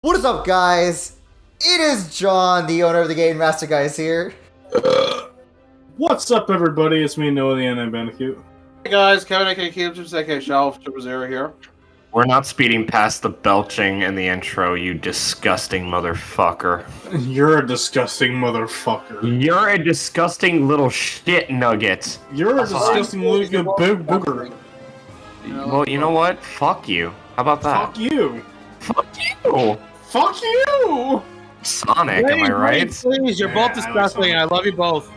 What is up, guys? It is John, the owner of the TheGamingMasterGuys here. What's up, everybody? It's me, Noah, the Anime Bandicoot. Hey guys, Kevin aka Cubes, aka Shelf, Triple Zero here. We're not speeding past the belching in the intro, you disgusting motherfucker. You're a disgusting motherfucker. You're a disgusting little shit nugget. You're a disgusting little big booger. Well, you know what? Fuck you. How about that? Fuck you. Fuck you. Fuck you! Sonic, am I right? Please, you're both disgusting. I love you both.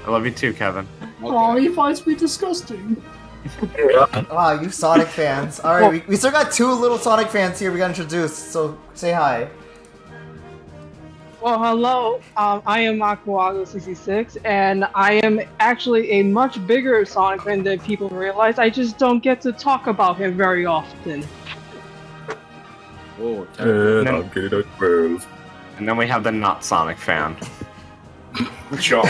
I love you too, Kevin. Oh, he finds me disgusting. Wow, you Sonic fans. Alright, we still got two little Sonic fans here we got introduced, so say hi. Well, hello. I am Aquago66, and I am actually a much bigger Sonic fan than people realize. I just don't get to talk about him very often. Oh, And I'm getting a 12. And then we have the not Sonic fan. John.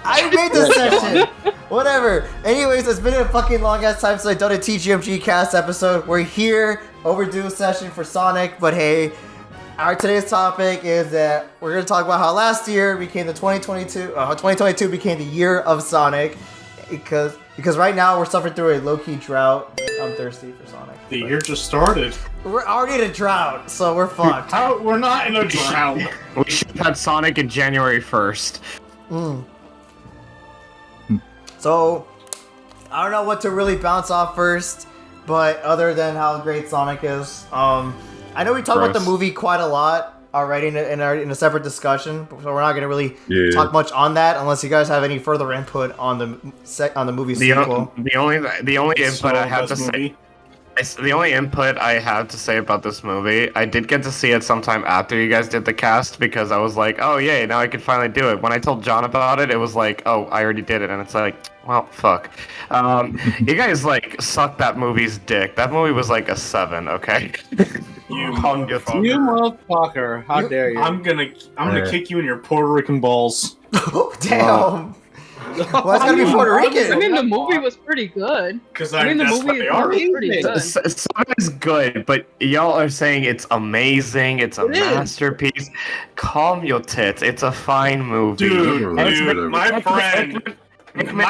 I made this section! Whatever. Anyways, it's been a fucking long ass time since I've done a TGMG Cast episode. We're here, overdue session for Sonic, but hey, our today's topic is that we're gonna talk about how last year became the 2022 became the year of Sonic, because right now we're suffering through a low-key drought. I'm thirsty for Sonic. The year just started. We're already in a drought, so we're fucked. We're not in a drought. We should have had Sonic in January 1st. So, I don't know what to really bounce off first, but other than how great Sonic is, I know we talked about the movie quite a lot already in a separate discussion, so we're not gonna really talk much on that unless you guys have any further input on the movie sequel. The only input I have to say. The only input I have to say about this movie, I did get to see it sometime after you guys did the cast because I was like, oh yay, now I can finally do it. When I told John about it, it was like, oh, I already did it, and it's like, well, fuck. You guys like suck that movie's dick. That movie was like a 7, okay? You motherfucker! How dare you? I'm gonna kick you in your Puerto Rican balls. Damn. Why it's gotta be Puerto Rican? I mean, the movie was pretty good. Because I mean, the movie is pretty good. Sonic is good, but y'all are saying it's amazing, it's a masterpiece. Calm your tits. It's a fine movie. Dude, my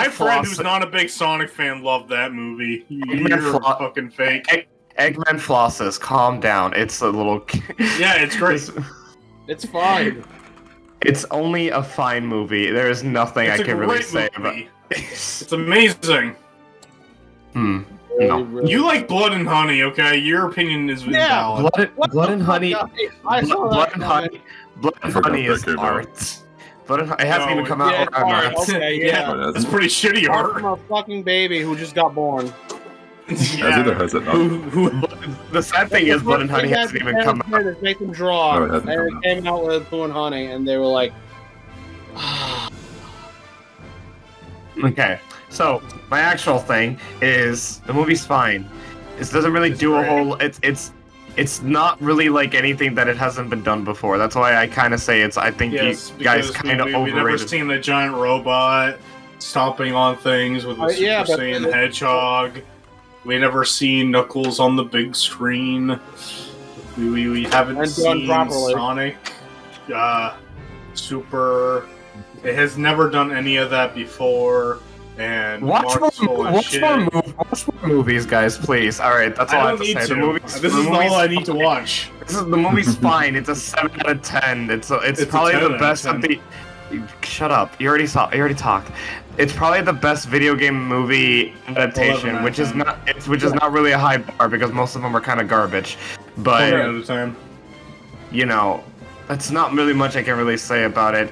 friend who's not a big Sonic fan loved that movie. You're fucking fake. Eggman flosses. Calm down. It's a little. Yeah, it's great. It's fine. It's only a fine movie. There is nothing I can really say about it. It's amazing. No. You like Blood and Honey, okay? Your opinion is invalid. Blood and Honey. Blood and Honey is Okay, art. It hasn't even come out on art. Okay, Yeah, it's pretty shitty art. From a fucking baby who just got born. Has it or has it not? The sad thing is, Blood and Honey hasn't even come out. Make them draw, No, it hasn't and come it came out with Pooh and Honey, and they were like, Okay, so my actual thing is the movie's fine. It doesn't really do a whole. It's not really like anything that it hasn't been done before. That's why I kind of say it's. I think you guys kind of overrated. We've never seen the giant robot stomping on things with a Super Saiyan hedgehog. We never seen Knuckles on the big screen. We haven't seen Sonic Super. It has never done any of that before. And watch more movies, guys, please. All right, that's all I have to say. This is all I need to watch. The movie's fine. It's a 7 out of 10. It's probably the best of the. Shut up! You already talked. It's probably the best video game movie adaptation, which is not really a high bar because most of them are kind of garbage. But you know, that's not really much I can really say about it.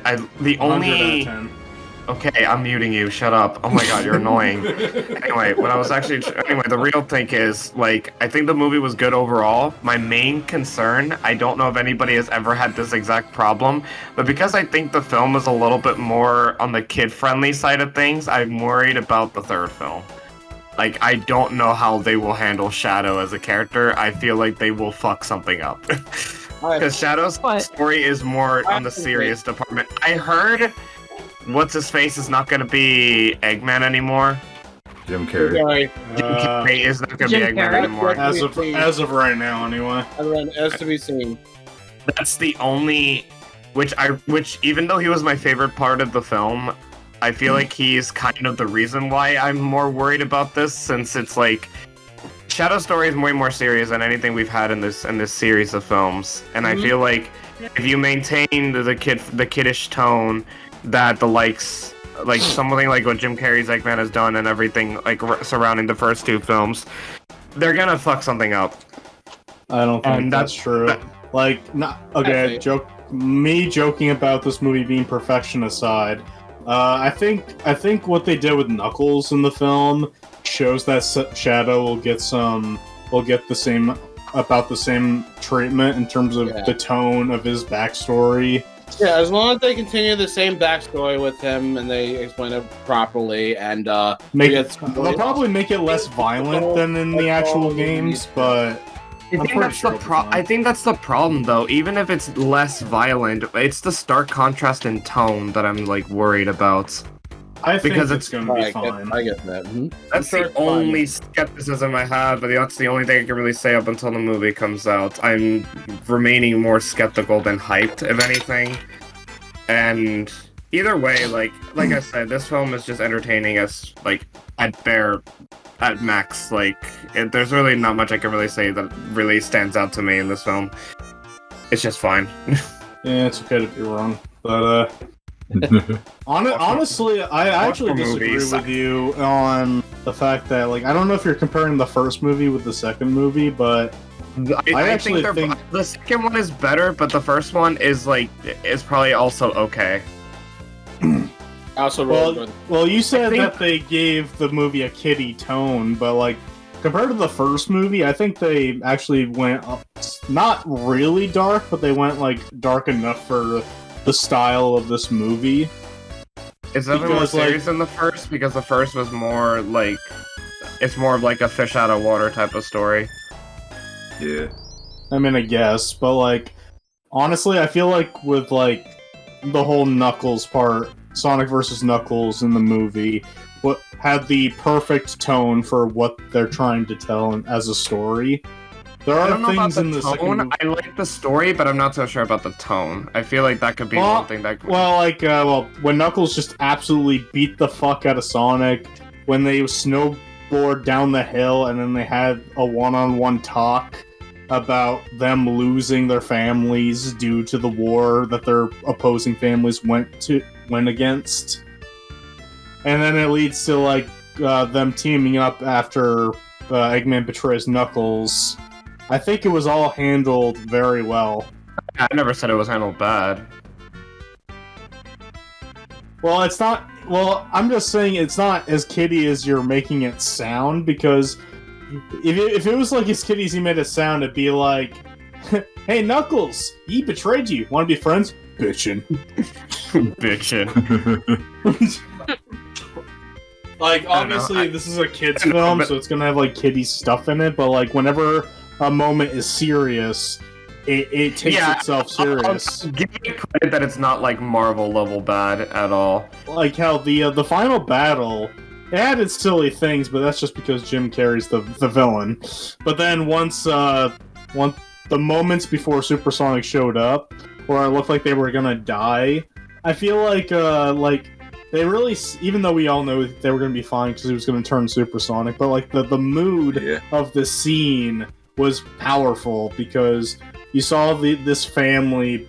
Okay, I'm muting you. Shut up. Oh my god, you're annoying. Anyway, the real thing is, like, I think the movie was good overall. My main concern, I don't know if anybody has ever had this exact problem, but because I think the film is a little bit more on the kid-friendly side of things, I'm worried about the third film. Like, I don't know how they will handle Shadow as a character. I feel like they will fuck something up. Because Shadow's story is more on the serious department. I heard... What's-his-face is not gonna be Eggman anymore. Jim Carrey. Carrey is not gonna be Jim Eggman Carrey. anymore. As of right now, anyway. As to be seen. That's the only, which even though he was my favorite part of the film, I feel like he's kind of the reason why I'm more worried about this, since it's like Shadow Story is way more serious than anything we've had in this series of films, and I feel like if you maintain the kiddish tone that the likes like something like what Jim Carrey's Eggman has done and everything like surrounding the first two films, they're gonna fuck something up. I don't think that's true. Me joking about this movie being perfection aside, I think what they did with Knuckles in the film shows that Shadow will get about the same treatment in terms of the tone of his backstory. Yeah, as long as they continue the same backstory with him and they explain it properly, and they'll probably make it less violent than in the actual games, but I think that's the problem, though. Even if it's less violent, it's the stark contrast in tone that I'm like worried about. I think it's going to be fine. I get that. Mm-hmm. That's the only skepticism I have, but that's the only thing I can really say up until the movie comes out. I'm remaining more skeptical than hyped, if anything. And either way, like I said, this film is just entertaining us, like, at max. Like, there's really not much I can really say that really stands out to me in this film. It's just fine. Yeah, it's okay to be wrong, but honestly, I actually disagree with you on the fact that, like, I don't know if you're comparing the first movie with the second movie, but I actually think the second one is better, but the first one is probably also okay. Well, you said that they gave the movie a kiddie tone, but like compared to the first movie, I think they actually went not really dark, but they went like dark enough for the style of this movie. Is that more serious than the first? Because the first was more like it's more of like a fish out of water type of story. Yeah. I mean, I guess, but like honestly, I feel like with like the whole Knuckles part, Sonic versus Knuckles in the movie, what had the perfect tone for what they're trying to tell as a story. There are things in the second movie. I like the story, but I'm not so sure about the tone. I feel like that could be one thing that. When Knuckles just absolutely beat the fuck out of Sonic, when they snowboard down the hill, and then they had a one-on-one talk about them losing their families due to the war that their opposing families went against, and then it leads to like them teaming up after Eggman betrays Knuckles. I think it was all handled very well. I never said it was handled bad. Well, it's not. Well, I'm just saying it's not as kiddie as you're making it sound, because if it was like as kiddie as he made it sound, it'd be like, "Hey, Knuckles, he betrayed you. Want to be friends? Bitchin'." Bitchin'. Like, obviously, this is a kid's film, so it's gonna have like kiddie stuff in it. But like, whenever a moment is serious, it takes itself serious. I'll give you credit that it's not like Marvel level bad at all. Like how the final battle, it had its silly things, but that's just because Jim Carrey's the villain. But then once the moments before Supersonic showed up, where it looked like they were gonna die, I feel like they really, even though we all know they were gonna be fine because he was gonna turn Supersonic, but like the mood of the scene was powerful, because you saw this family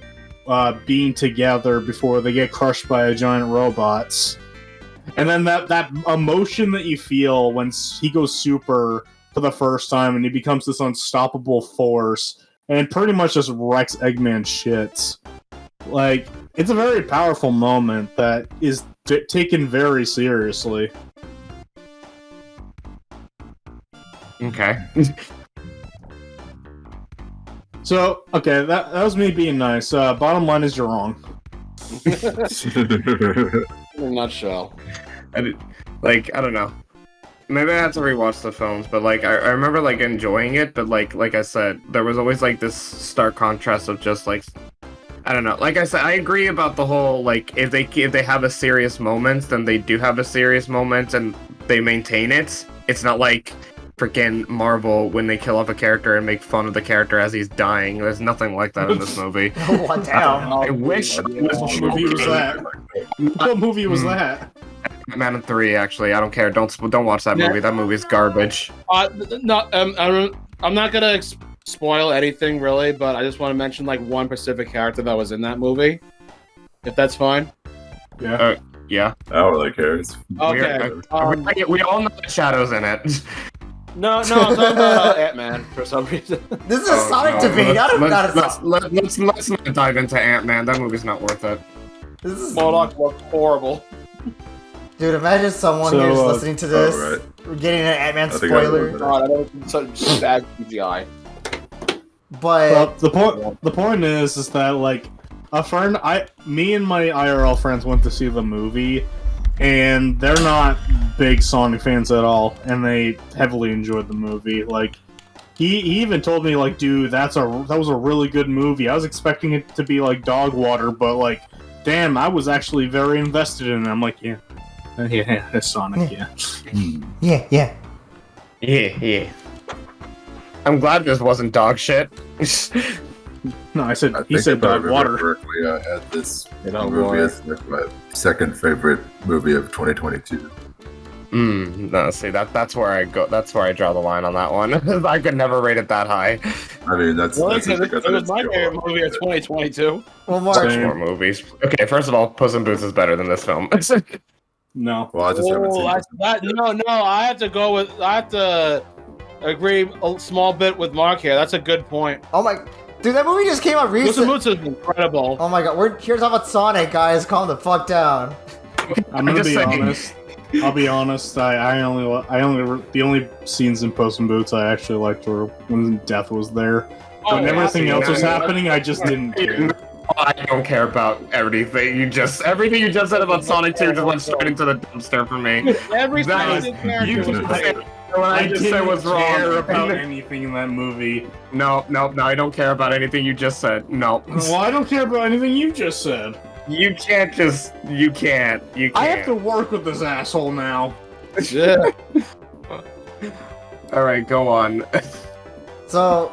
being together before they get crushed by a giant robots. And then that emotion that you feel when he goes super for the first time and he becomes this unstoppable force and pretty much just wrecks Eggman shit. Like, it's a very powerful moment that is taken very seriously. Okay. So, okay, that was me being nice. Bottom line is you're wrong. In a nutshell. I don't know. Maybe I have to rewatch the films, but like I remember like enjoying it, but like I said, there was always like this stark contrast of just like, I don't know. Like I said, I agree about the whole like if they have a serious moment, then they do have a serious moment, and they maintain it. It's not like freaking Marvel when they kill off a character and make fun of the character as he's dying. There's nothing like that in this movie. What damn? I wish it was What movie was that? What movie was that? Man 3, actually. I don't care. Don't watch that movie. That movie's garbage. No, I'm not gonna spoil anything really, but I just want to mention like one specific character that was in that movie, if that's fine. Yeah. Yeah. I don't really care. It's Okay. We all know the Shadow's in it. No, I'm talking about Ant-Man for some reason. This is a Sonic debate. Let's not dive into Ant-Man. That movie's not worth it. This is MODOK looked horrible. dude. Imagine someone here's listening to this. We're getting an Ant-Man spoiler. God, that was such bad CGI. But Well, the point is that like me and my IRL friends went to see the movie, and they're not big Sonic fans at all, and they heavily enjoyed the movie. Like, he even told me, like, dude, that was a really good movie. I was expecting it to be like dog water, but like, damn, I was actually very invested in it. I'm like, yeah, it's Sonic, yeah. yeah. I'm glad this wasn't dog shit. No, I he think said if I dog remember water. correctly, I had this movie as like my second favorite movie of 2022. No, see that's where I go. That's where I draw the line on that one. I could never rate it that high. I mean, that's Well, just it because was my favorite movie of 2022. Well, Mark, Same. More movies. Okay, first of all, Puss in Boots is better than this film. No. Well, I just haven't seen No, I have to agree a small bit with Mark here. That's a good point. oh my, dude, that movie just came out Puss in recently. Boots is incredible. Oh my god, we're here to talk about Sonic, guys. Calm the fuck down. I'm gonna just be saying. honest. I'll be honest. The only scenes in Puss in Boots I actually liked were when Death was there. When everything else was happening, I just didn't care. I don't care about everything you just said about Sonic 2 just went straight into the dumpster for me. Every That single is- character you was just great. said what I just said was wrong. care about anything in that movie. No, I don't care about anything you just said. No. Well, I don't care about anything you just said. You can't. I have to work with this asshole now. Yeah. Alright, go on. So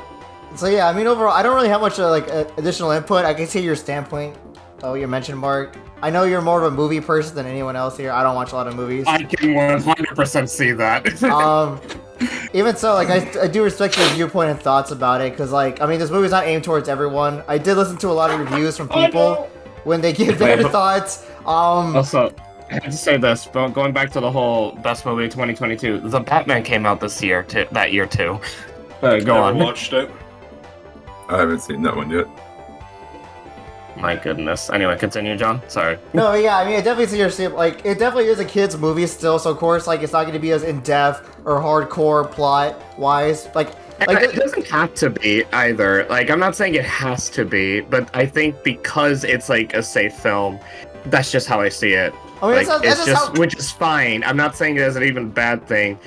yeah, I mean, overall, I don't really have much additional input. I can see your standpoint. Oh, you mentioned Mark. I know you're more of a movie person than anyone else here. I don't watch a lot of movies. I can 100% see that. Even so, like, I do respect your viewpoint and thoughts about it, because, like, I mean, this movie's not aimed towards everyone. I did listen to a lot of reviews from people when they give their thoughts. Also, I have to say this, but going back to the whole best movie of 2022, The Batman came out that year too. Go on. Watched it. I haven't seen that one yet. My goodness. Anyway, continue, John. Sorry. No, yeah, I mean, it definitely it definitely is a kid's movie still, so of course, like, it's not going to be as in-depth or hardcore plot-wise. Like It doesn't have to be either. Like, I'm not saying it has to be, but I think because it's like a safe film, that's just how I see it. I mean, Like, which is fine. I'm not saying it is an even bad thing.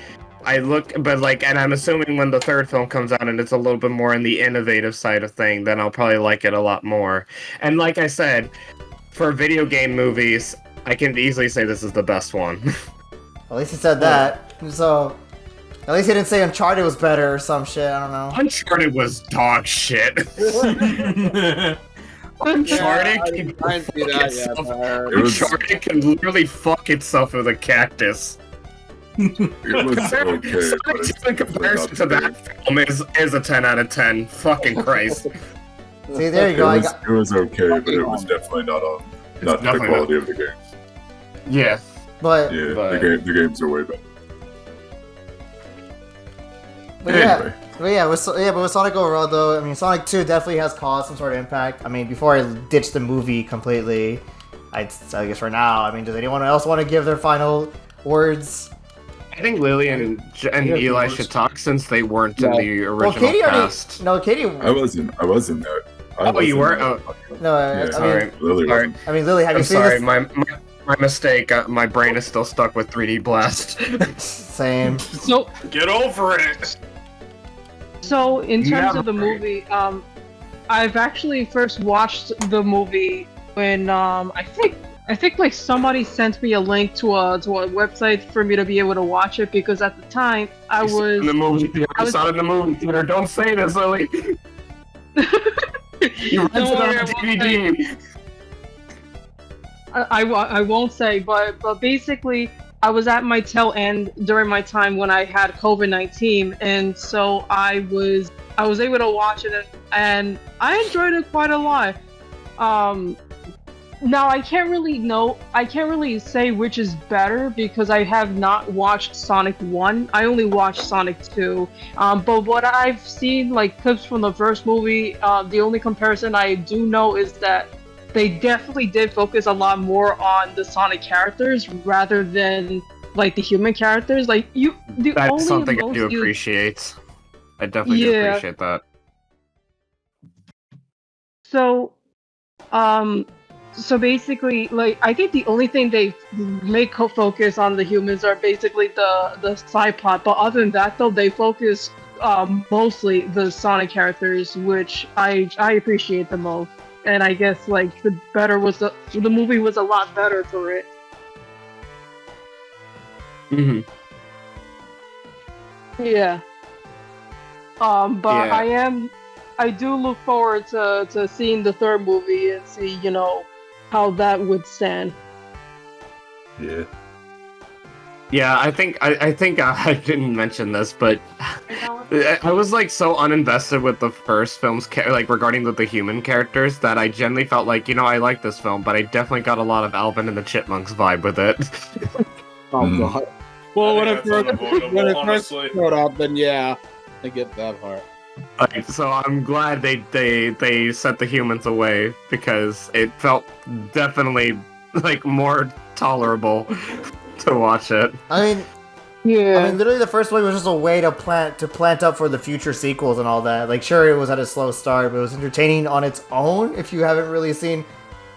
And I'm assuming when the third film comes out and it's a little bit more in the innovative side of thing, then I'll probably like it a lot more. And like I said, for video game movies, I can easily say this is the best one. At least he said that. So, at least he didn't say Uncharted was better or some shit. I don't know. Uncharted was dog shit. Uncharted can literally fuck itself with a cactus. It was okay. But it's In comparison to that film is a 10 out of 10. Fucking Christ. See, there you go. It was okay, but it was definitely not the definitely quality of the game. Yeah. But Yeah, But- the games are way better. yeah. But with Sonic overall, though, I mean, Sonic 2 definitely has caused some sort of impact. I mean, before I ditch the movie completely, I guess for now, I mean, does anyone else want to give their final words? I think Lily and Eli should talk since they weren't in the original Well, Katie cast. already. No, Katie. I wasn't there. You were? Oh, No, Yeah, sorry. Lily Sorry. wasn't. I mean, Lily, have you I'm seen sorry. this? My mistake. My brain is still stuck with 3D Blast. Same. So, Get over it. so in terms of the Never. movie, I've actually first watched the movie when I I think like somebody sent me a link to a website for me to be able to watch it because at the time I was in the movie theater. I was- Saw it in the movie theater. Don't say this, Lily. You rented Don't worry, on DVD. I won't say, but basically, I was at my tail end during my time when I had COVID-19, and so I was able to watch it, and I enjoyed it quite a lot. Now I can't really say which is better because I have not watched Sonic 1. I only watched Sonic 2. But what I've seen, like clips from the first movie, the only comparison I do know is that they definitely did focus a lot more on the Sonic characters rather than like the human characters. Like That's something I do appreciate. I definitely do appreciate that. So, so basically, like I think the only thing they make focus on the humans are basically the side plot. But other than that, though, they focus mostly the Sonic characters, which I appreciate the most. And I guess like the movie was a lot better for it. Mm-hmm. Yeah. But yeah. I do look forward to seeing the third movie and see, how that would stand. Yeah. Yeah, I think I didn't mention this, but I was like so uninvested with the first film's like regarding the human characters that I generally felt like I like this film, but I definitely got a lot of Alvin and the Chipmunks vibe with it. Oh god. Well, when it first showed up, then yeah, I get that part. Like, so I'm glad they set the humans away because it felt definitely like more tolerable to watch it. I mean, literally the first one was just a way to plant up for the future sequels and all that. Like, sure, it was at a slow start, but it was entertaining on its own. If you haven't really seen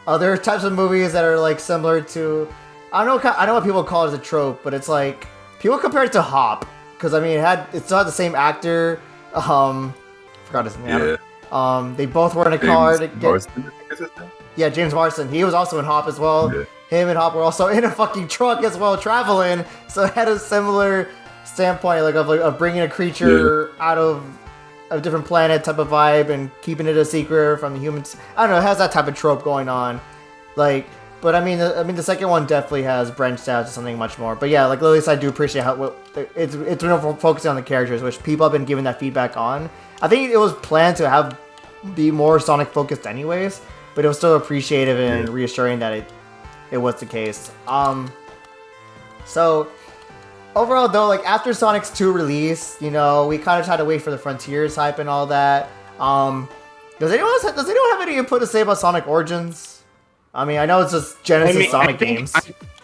other types of movies that are like similar to, I know what people call it as a trope, but it's like people compare it to Hop because I mean it still had the same actor. Forgot his name. Yeah. They both were in a car to get. Yeah, James Marsden. He was also in Hop as well. Yeah. Him and Hop were also in a fucking truck as well, traveling. So it had a similar standpoint, like of bringing a creature out of a different planet type of vibe and keeping it a secret from the humans. I don't know. It has that type of trope going on, like. But I mean, the second one definitely has branched out to something much more. But yeah, like Lily said, I do appreciate how it's focusing on the characters, which people have been giving that feedback on. I think it was planned to be more Sonic focused, anyways. But it was still appreciative and reassuring that it was the case. So overall, though, like after Sonic's 2 release, we kind of had to wait for the Frontiers hype and all that. Does anyone have any input to say about Sonic Origins? I mean, I know it's just Genesis Sonic games.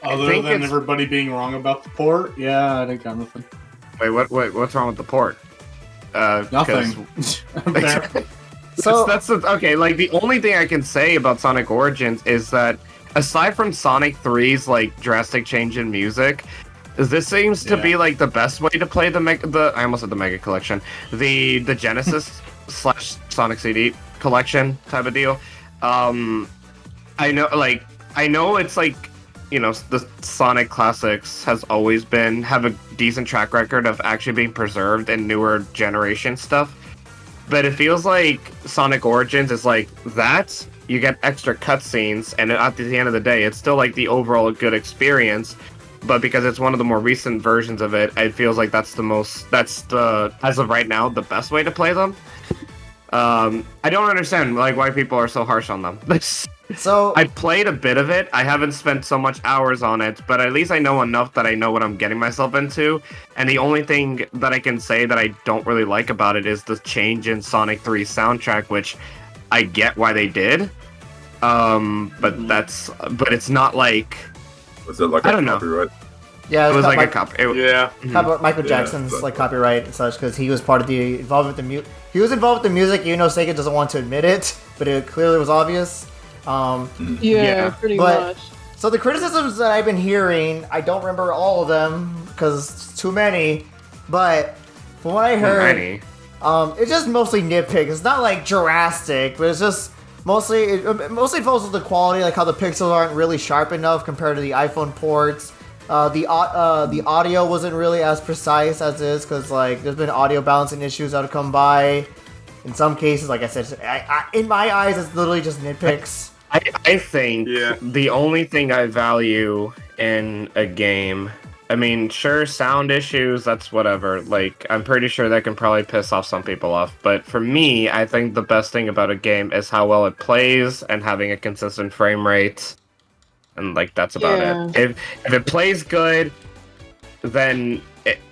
Other than everybody being wrong about the port, yeah, I think I'm nothing. Wait, what's wrong with the port? Nothing. So okay. Like the only thing I can say about Sonic Origins is that aside from Sonic 3's like drastic change in music, this seems to be like the best way to play I almost said the Mega Collection, the Genesis / Sonic CD collection type of deal. I know it's like, the Sonic classics have a decent track record of actually being preserved in newer generation stuff. But it feels like Sonic Origins is like that. You get extra cutscenes, and at the end of the day, it's still like the overall good experience. But because it's one of the more recent versions of it, it feels like as of right now, the best way to play them. I don't understand like why people are so harsh on them. So I played a bit of it. I haven't spent so much hours on it, but at least I know enough that I know what I'm getting myself into. And the only thing that I can say that I don't really like about it is the change in Sonic 3's soundtrack, which I get why they did. But it's not like. Was it like I don't know. Yeah, it was like a copy. Michael Jackson's like copyright and such because he was part of the involved with the He was involved with the music, even though Sega doesn't want to admit it, but it clearly was obvious. Pretty much. So the criticisms that I've been hearing, I don't remember all of them because it's too many. But from what I heard, it's just mostly nitpick. It's not like drastic, but it's just mostly it falls with the quality, like how the pixels aren't really sharp enough compared to the iPhone ports. The audio wasn't really as precise as is, because like there's been audio balancing issues that have come by. In some cases, like I said, in my eyes, it's literally just nitpicks. I think the only thing I value in a game, I mean, sure, sound issues, that's whatever. Like, I'm pretty sure that can probably piss off some people off. But for me, I think the best thing about a game is how well it plays and having a consistent frame rate. And, like, that's about it. If it plays good, then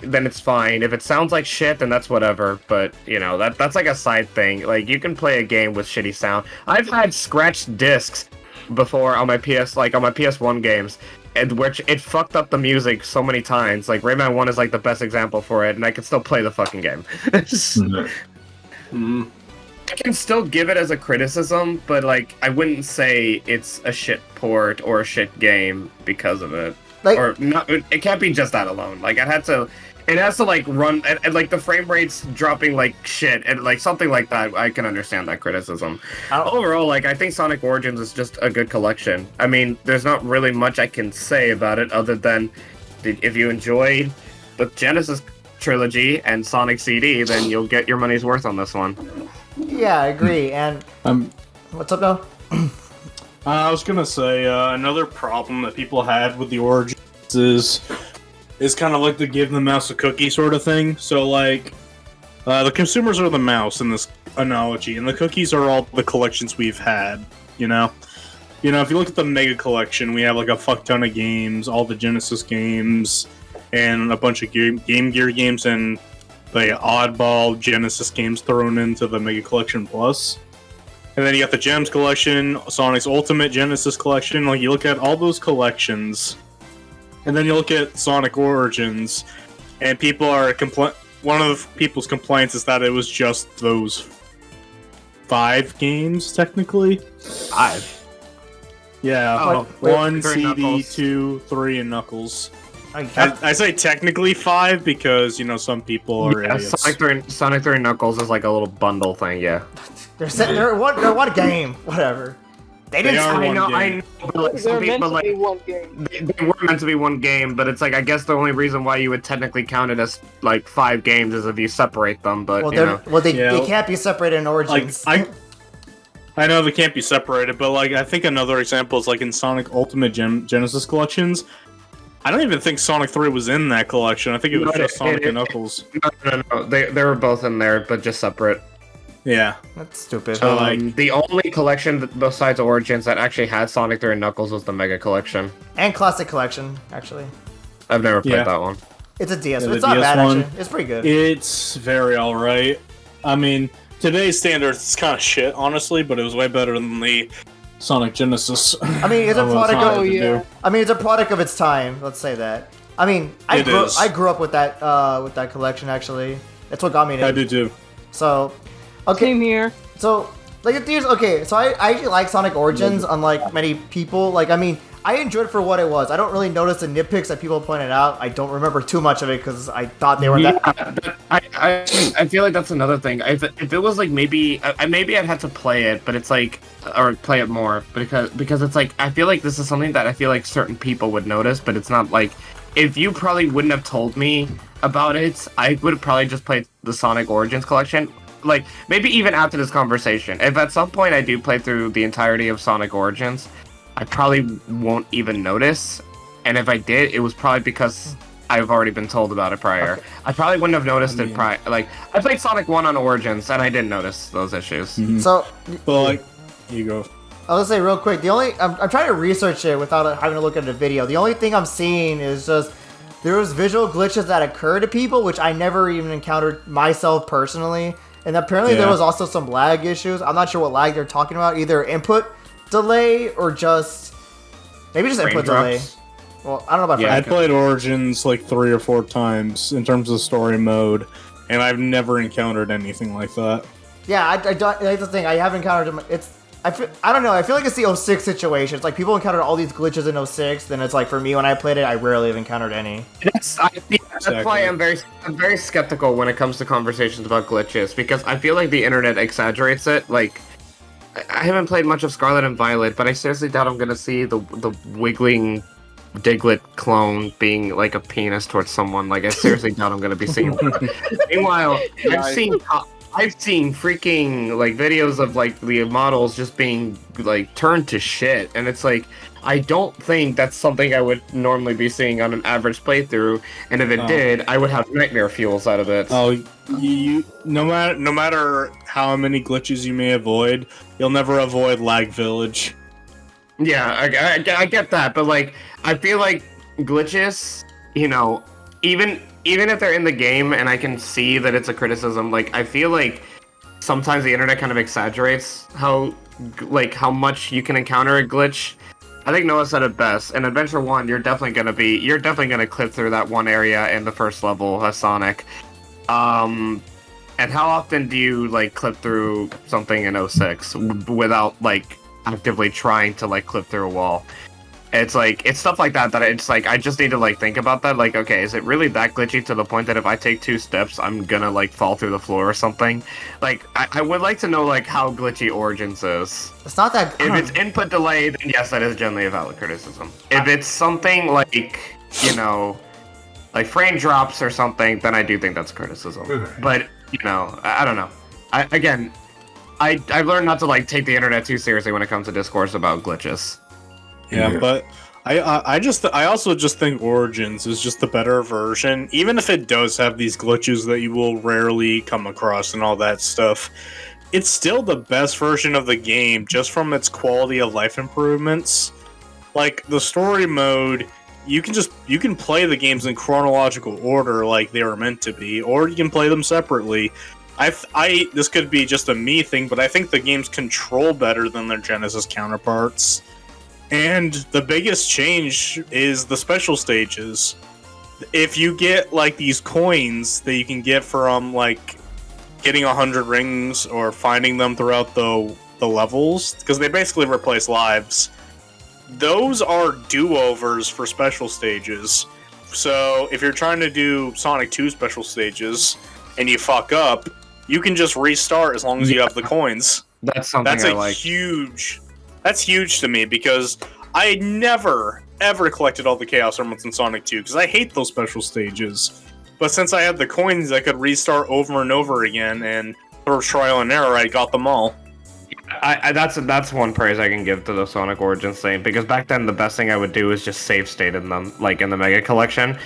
it's fine. If it sounds like shit, then that's whatever. But, you know, that's like a side thing. Like, you can play a game with shitty sound. I've had scratched discs before on my PS1 games, which it fucked up the music so many times. Like, Rayman 1 is like the best example for it, and I can still play the fucking game. I can still give it as a criticism, but like, I wouldn't say it's a shit port or a shit game because of it. Like, or not, it can't be just that alone. Like, it has to like run, and like the frame rate's dropping like shit, and like something like that. I can understand that criticism. Overall, like, I think Sonic Origins is just a good collection. I mean, there's not really much I can say about it other than if you enjoyed the Genesis trilogy and Sonic CD, then you'll get your money's worth on this one. Yeah, I agree. And what's up now? I was gonna say another problem that people had with the Origins is kind of like the give the mouse a cookie sort of thing. So like, the consumers are the mouse in this analogy, and the cookies are all the collections we've had. You know, if you look at the Mega Collection, we have like a fuck ton of games, all the Genesis games, and a bunch of Game Gear games, and the oddball Genesis games thrown into the Mega Collection Plus. And then you got the Gems Collection, Sonic's Ultimate Genesis Collection. Like, you look at all those collections, and then you look at Sonic Origins, and people are one of the people's complaints is that it was just those 5 games, technically. 5? Yeah, 1, CD, 2, 3, and Knuckles. I say technically 5 because, you know, some people are idiots. Sonic 3 and Knuckles is like a little bundle thing, yeah. They're one game, whatever. They didn't. I know. But like, they're meant to be one game. They were meant to be one game, but it's like, I guess the only reason why you would technically count it as like 5 games is if you separate them. But they can't be separated in Origins. Like, I know they can't be separated, but like, I think another example is like in Sonic Ultimate Genesis collections. I don't even think Sonic 3 was in that collection. I think it was just Sonic and Knuckles. No. They were both in there, but just separate. Yeah. That's stupid. So, like, the only collection besides Origins that actually had Sonic 3 and Knuckles was the Mega Collection. And Classic Collection, actually. I've never played that one. It's a DS. Yeah, it's not DS bad, one, actually. It's pretty good. It's very alright. I mean, today's standards, it's kind of shit, honestly, but it was way better than the Sonic Genesis. I mean, it's a product it's a product of its time. Let's say that. I mean, I grew up with that collection. Actually, that's what got me into it. I did too. So, okay. Same here. So, like, so I actually like Sonic Origins, unlike many people. Like, I mean, I enjoyed it for what it was. I don't really notice the nitpicks that people pointed out. I don't remember too much of it because I thought they were that. I feel like that's another thing. If it was like maybe I'd have to play it, but it's like, or play it more, because it's like, I feel like this is something that I feel like certain people would notice, but it's not like, if you probably wouldn't have told me about it, I would have probably just played the Sonic Origins collection. Like, maybe even after this conversation, if at some point I do play through the entirety of Sonic Origins, I probably won't even notice, and if I did, it was probably because I've already been told about it prior. Okay. I probably wouldn't have noticed it prior. Like, I played Sonic 1 on Origins, and I didn't notice those issues. Mm-hmm. So, but like, you go. I'll just say real quick, I'm trying to research it without having to look at the video. The only thing I'm seeing is just, there was visual glitches that occur to people, which I never even encountered myself personally. And apparently there was also some lag issues. I'm not sure what lag they're talking about. Either input delay or maybe just input delay. Well, I don't know about I played Origins like 3 or 4 times in terms of story mode, and I've never encountered anything like that. Yeah, I don't. That's the thing. I haven't encountered them. I don't know. I feel like it's the 06 situation. It's like people encountered all these glitches in 06. Then it's like, for me, when I played it, I rarely have encountered any. That's why I'm very skeptical when it comes to conversations about glitches, because I feel like the internet exaggerates it. Like, I haven't played much of Scarlet and Violet, but I seriously doubt I'm gonna see the wiggling Diglett clone being like a penis towards someone. Like I seriously doubt I'm gonna be seeing that. Meanwhile, I've seen freaking like videos of like the models just being like turned to shit, and it's like I don't think that's something I would normally be seeing on an average playthrough, and if it did, I would have nightmare fuels out of it. Oh, you no matter how many glitches you may avoid, you'll never avoid Lag Village. Yeah, I get that, but like I feel like glitches, you know, even if they're in the game and I can see that it's a criticism, like I feel like sometimes the internet kind of exaggerates how much you can encounter a glitch. I think Noah said it best. In Adventure 1, you're definitely gonna clip through that one area in the first level as Sonic. And how often do you like clip through something in 06 without like actively trying to like clip through a wall? It's like it's stuff like that it's like I just need to like think about that. Like, okay, is it really that glitchy to the point that if I take 2 steps, I'm gonna like fall through the floor or something? Like, I would like to know like how glitchy Origins is. It's not that. If it's input delay, then yes, that is generally a valid criticism. If it's something like, you know, like frame drops or something, then I do think that's criticism. But you know, I don't know. I've learned not to like take the internet too seriously when it comes to discourse about glitches. Yeah, but I also just think Origins is just the better version, even if it does have these glitches that you will rarely come across and all that stuff. It's still the best version of the game, just from its quality of life improvements. Like the story mode, you can play the games in chronological order like they were meant to be, or you can play them separately. This could be just a me thing, but I think the games control better than their Genesis counterparts. And the biggest change is the special stages. If you get like these coins that you can get from like getting 100 rings or finding them throughout the levels, because they basically replace lives, those are do-overs for special stages. So if you're trying to do Sonic 2 special stages and you fuck up, you can just restart as long as you have the coins. That's something I like. That's huge to me, because I never, ever collected all the Chaos Emeralds in Sonic 2, because I hate those special stages. But since I had the coins, I could restart over and over again, and through trial and error, I got them all. That's one praise I can give to the Sonic Origins thing, because back then the best thing I would do is just save state in them, like in the Mega Collection.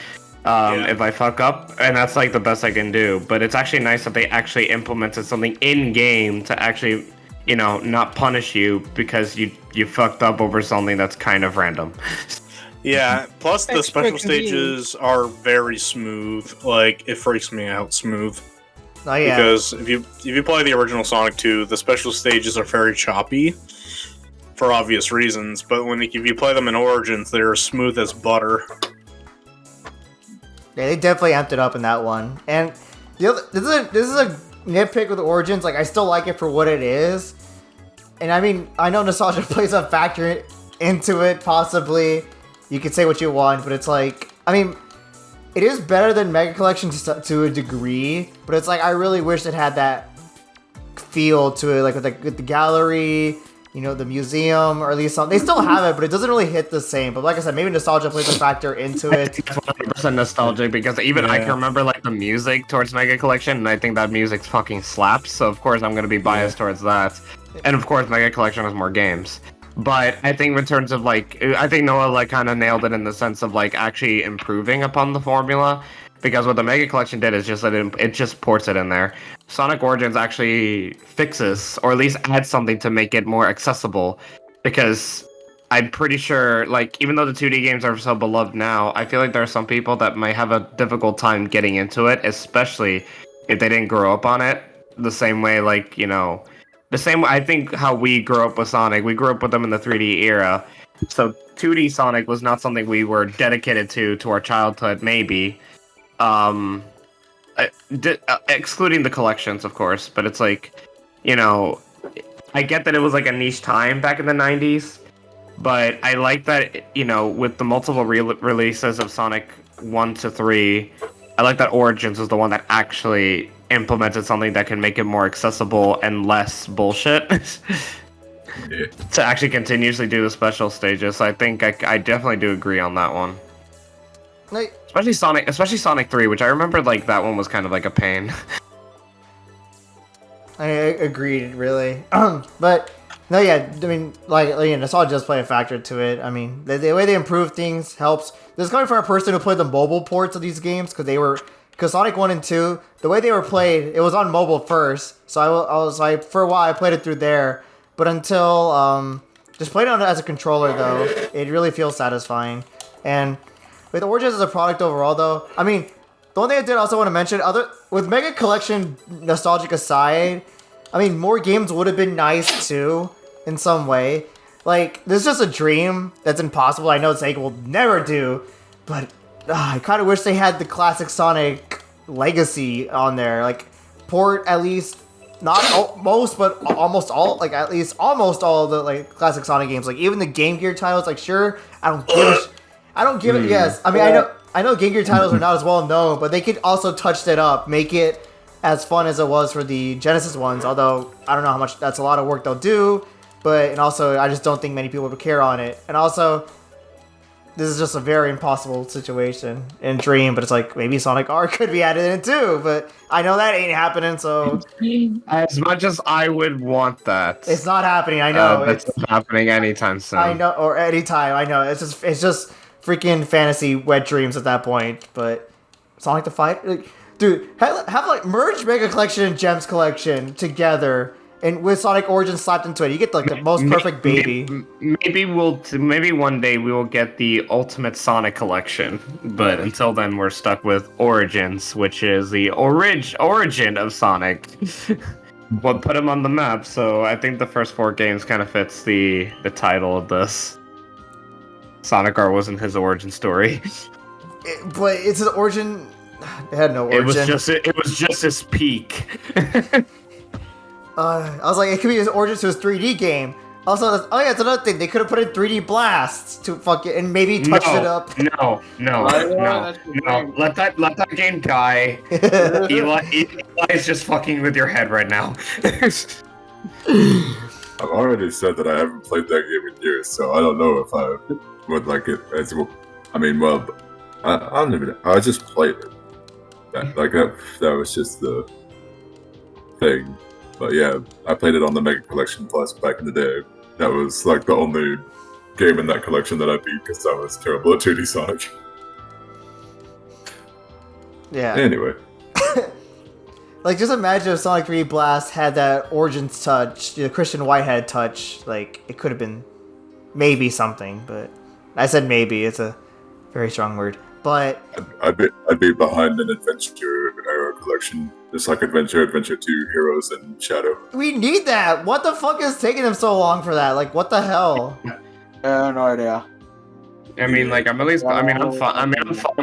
If I fuck up, and that's like the best I can do. But it's actually nice that they actually implemented something in game to actually, you know, not punish you because you fucked up over something that's kind of random. Yeah, plus the special stages are very smooth. Like, it freaks me out smooth. Oh yeah. Because if you play the original Sonic 2, the special stages are very choppy for obvious reasons, but if you play them in Origins, they're smooth as butter. Yeah, they definitely amped it up in that one. And this is a nitpick with Origins. Like, I still like it for what it is. And I mean, I know nostalgia plays a factor into it, possibly. You could say what you want, but it's like, I mean, it is better than Mega Collection to a degree, but it's like, I really wish it had that feel to it, like with the gallery, you know, the museum, or at least something. They still have it, but it doesn't really hit the same. But like I said, maybe nostalgia plays a factor into it. It's 100% nostalgic, because even I can remember like the music towards Mega Collection, and I think that music fucking slaps. So of course I'm gonna be biased towards that. And of course Mega Collection has more games. But I think in terms of like, I think Noah like kind of nailed it in the sense of like actually improving upon the formula. Because what the Mega Collection did is just that it just ports it in there. Sonic Origins actually fixes, or at least adds something to make it more accessible. Because I'm pretty sure, like, even though the 2D games are so beloved now, I feel like there are some people that might have a difficult time getting into it, especially if they didn't grow up on it the same way, like, you know, the same way I think how we grew up with Sonic. We grew up with them in the 3D era. So 2D Sonic was not something we were dedicated to our childhood, maybe. Excluding the collections, of course, but it's like, you know, I get that it was like a niche time back in the 90s, but I like that, you know, with the multiple releases of Sonic 1 to 3, I like that Origins was the one that actually implemented something that can make it more accessible and less bullshit. to actually continuously do the special stages. So I think I definitely do agree on that one. Like, Especially Sonic 3, which I remember like that one was kind of like a pain. I agreed, really. But no, yeah, I mean, like, nostalgia does play a factor to it. I mean, the way they improve things helps. This is coming from a person who played the mobile ports of these games because Sonic 1 and 2, the way they were played, it was on mobile first. So I was like, for a while, I played it through there. But until just playing it as a controller, though, it really feels satisfying. And with Origins as a product overall, though, I mean, the one thing I did also want to mention, with Mega Collection nostalgic aside, I mean, more games would have been nice too, in some way. Like, this is just a dream that's impossible. I know Sega will never do, but I kind of wish they had the classic Sonic legacy on there. Like, port at least, not most, but almost all, like, at least almost all the, like, classic Sonic games. Like, even the Game Gear titles, like, sure, I don't give it, yes. I mean, I know Game Gear titles are not as well known, but they could also touch that up, make it as fun as it was for the Genesis ones, although I don't know how much, that's a lot of work they'll do, and also I just don't think many people would care on it. And also, this is just a very impossible situation and dream, but it's like, maybe Sonic R could be added in too, but I know that ain't happening, so... As much as I would want that. It's not happening, I know. It's not happening anytime soon. I know, or anytime, I know. It's just freaking fantasy wet dreams at that point, but Sonic the Fighter... Like, dude, have like merge Mega Collection and Gems Collection together, and with Sonic Origins slapped into it, you get like the most perfect baby. Maybe one day we will get the Ultimate Sonic Collection, but until then we're stuck with Origins, which is the origin of Sonic. What put him on the map? So I think the first 4 games kind of fits the title of this. Sonic R wasn't his origin story, but it's his origin. It had no origin. It was just his peak. I was like, it could be his origin to his 3D game. Also, it's another thing. They could have put in 3D blasts to fuck it and maybe touched it up. No. Let that game die. Eli is just fucking with your head right now. I've already said that I haven't played that game in years, so I don't know if I would like it as well. I mean, well, I don't even know. I just played it. That was just the thing. But yeah, I played it on the Mega Collection Plus back in the day. That was like the only game in that collection that I beat because I was terrible at 2D Sonic. Yeah. Anyway. Like, just imagine if Sonic 3D Blast had that Origins touch, the Christian Whitehead touch. Like, it could have been maybe something, but I said maybe. It's a very strong word. But I'd be behind an Adventure era collection, just like Adventure 2, Heroes, and Shadow. We need that. What the fuck is taking them so long for that? Like, what the hell? I have no idea. I mean, like, I'm fine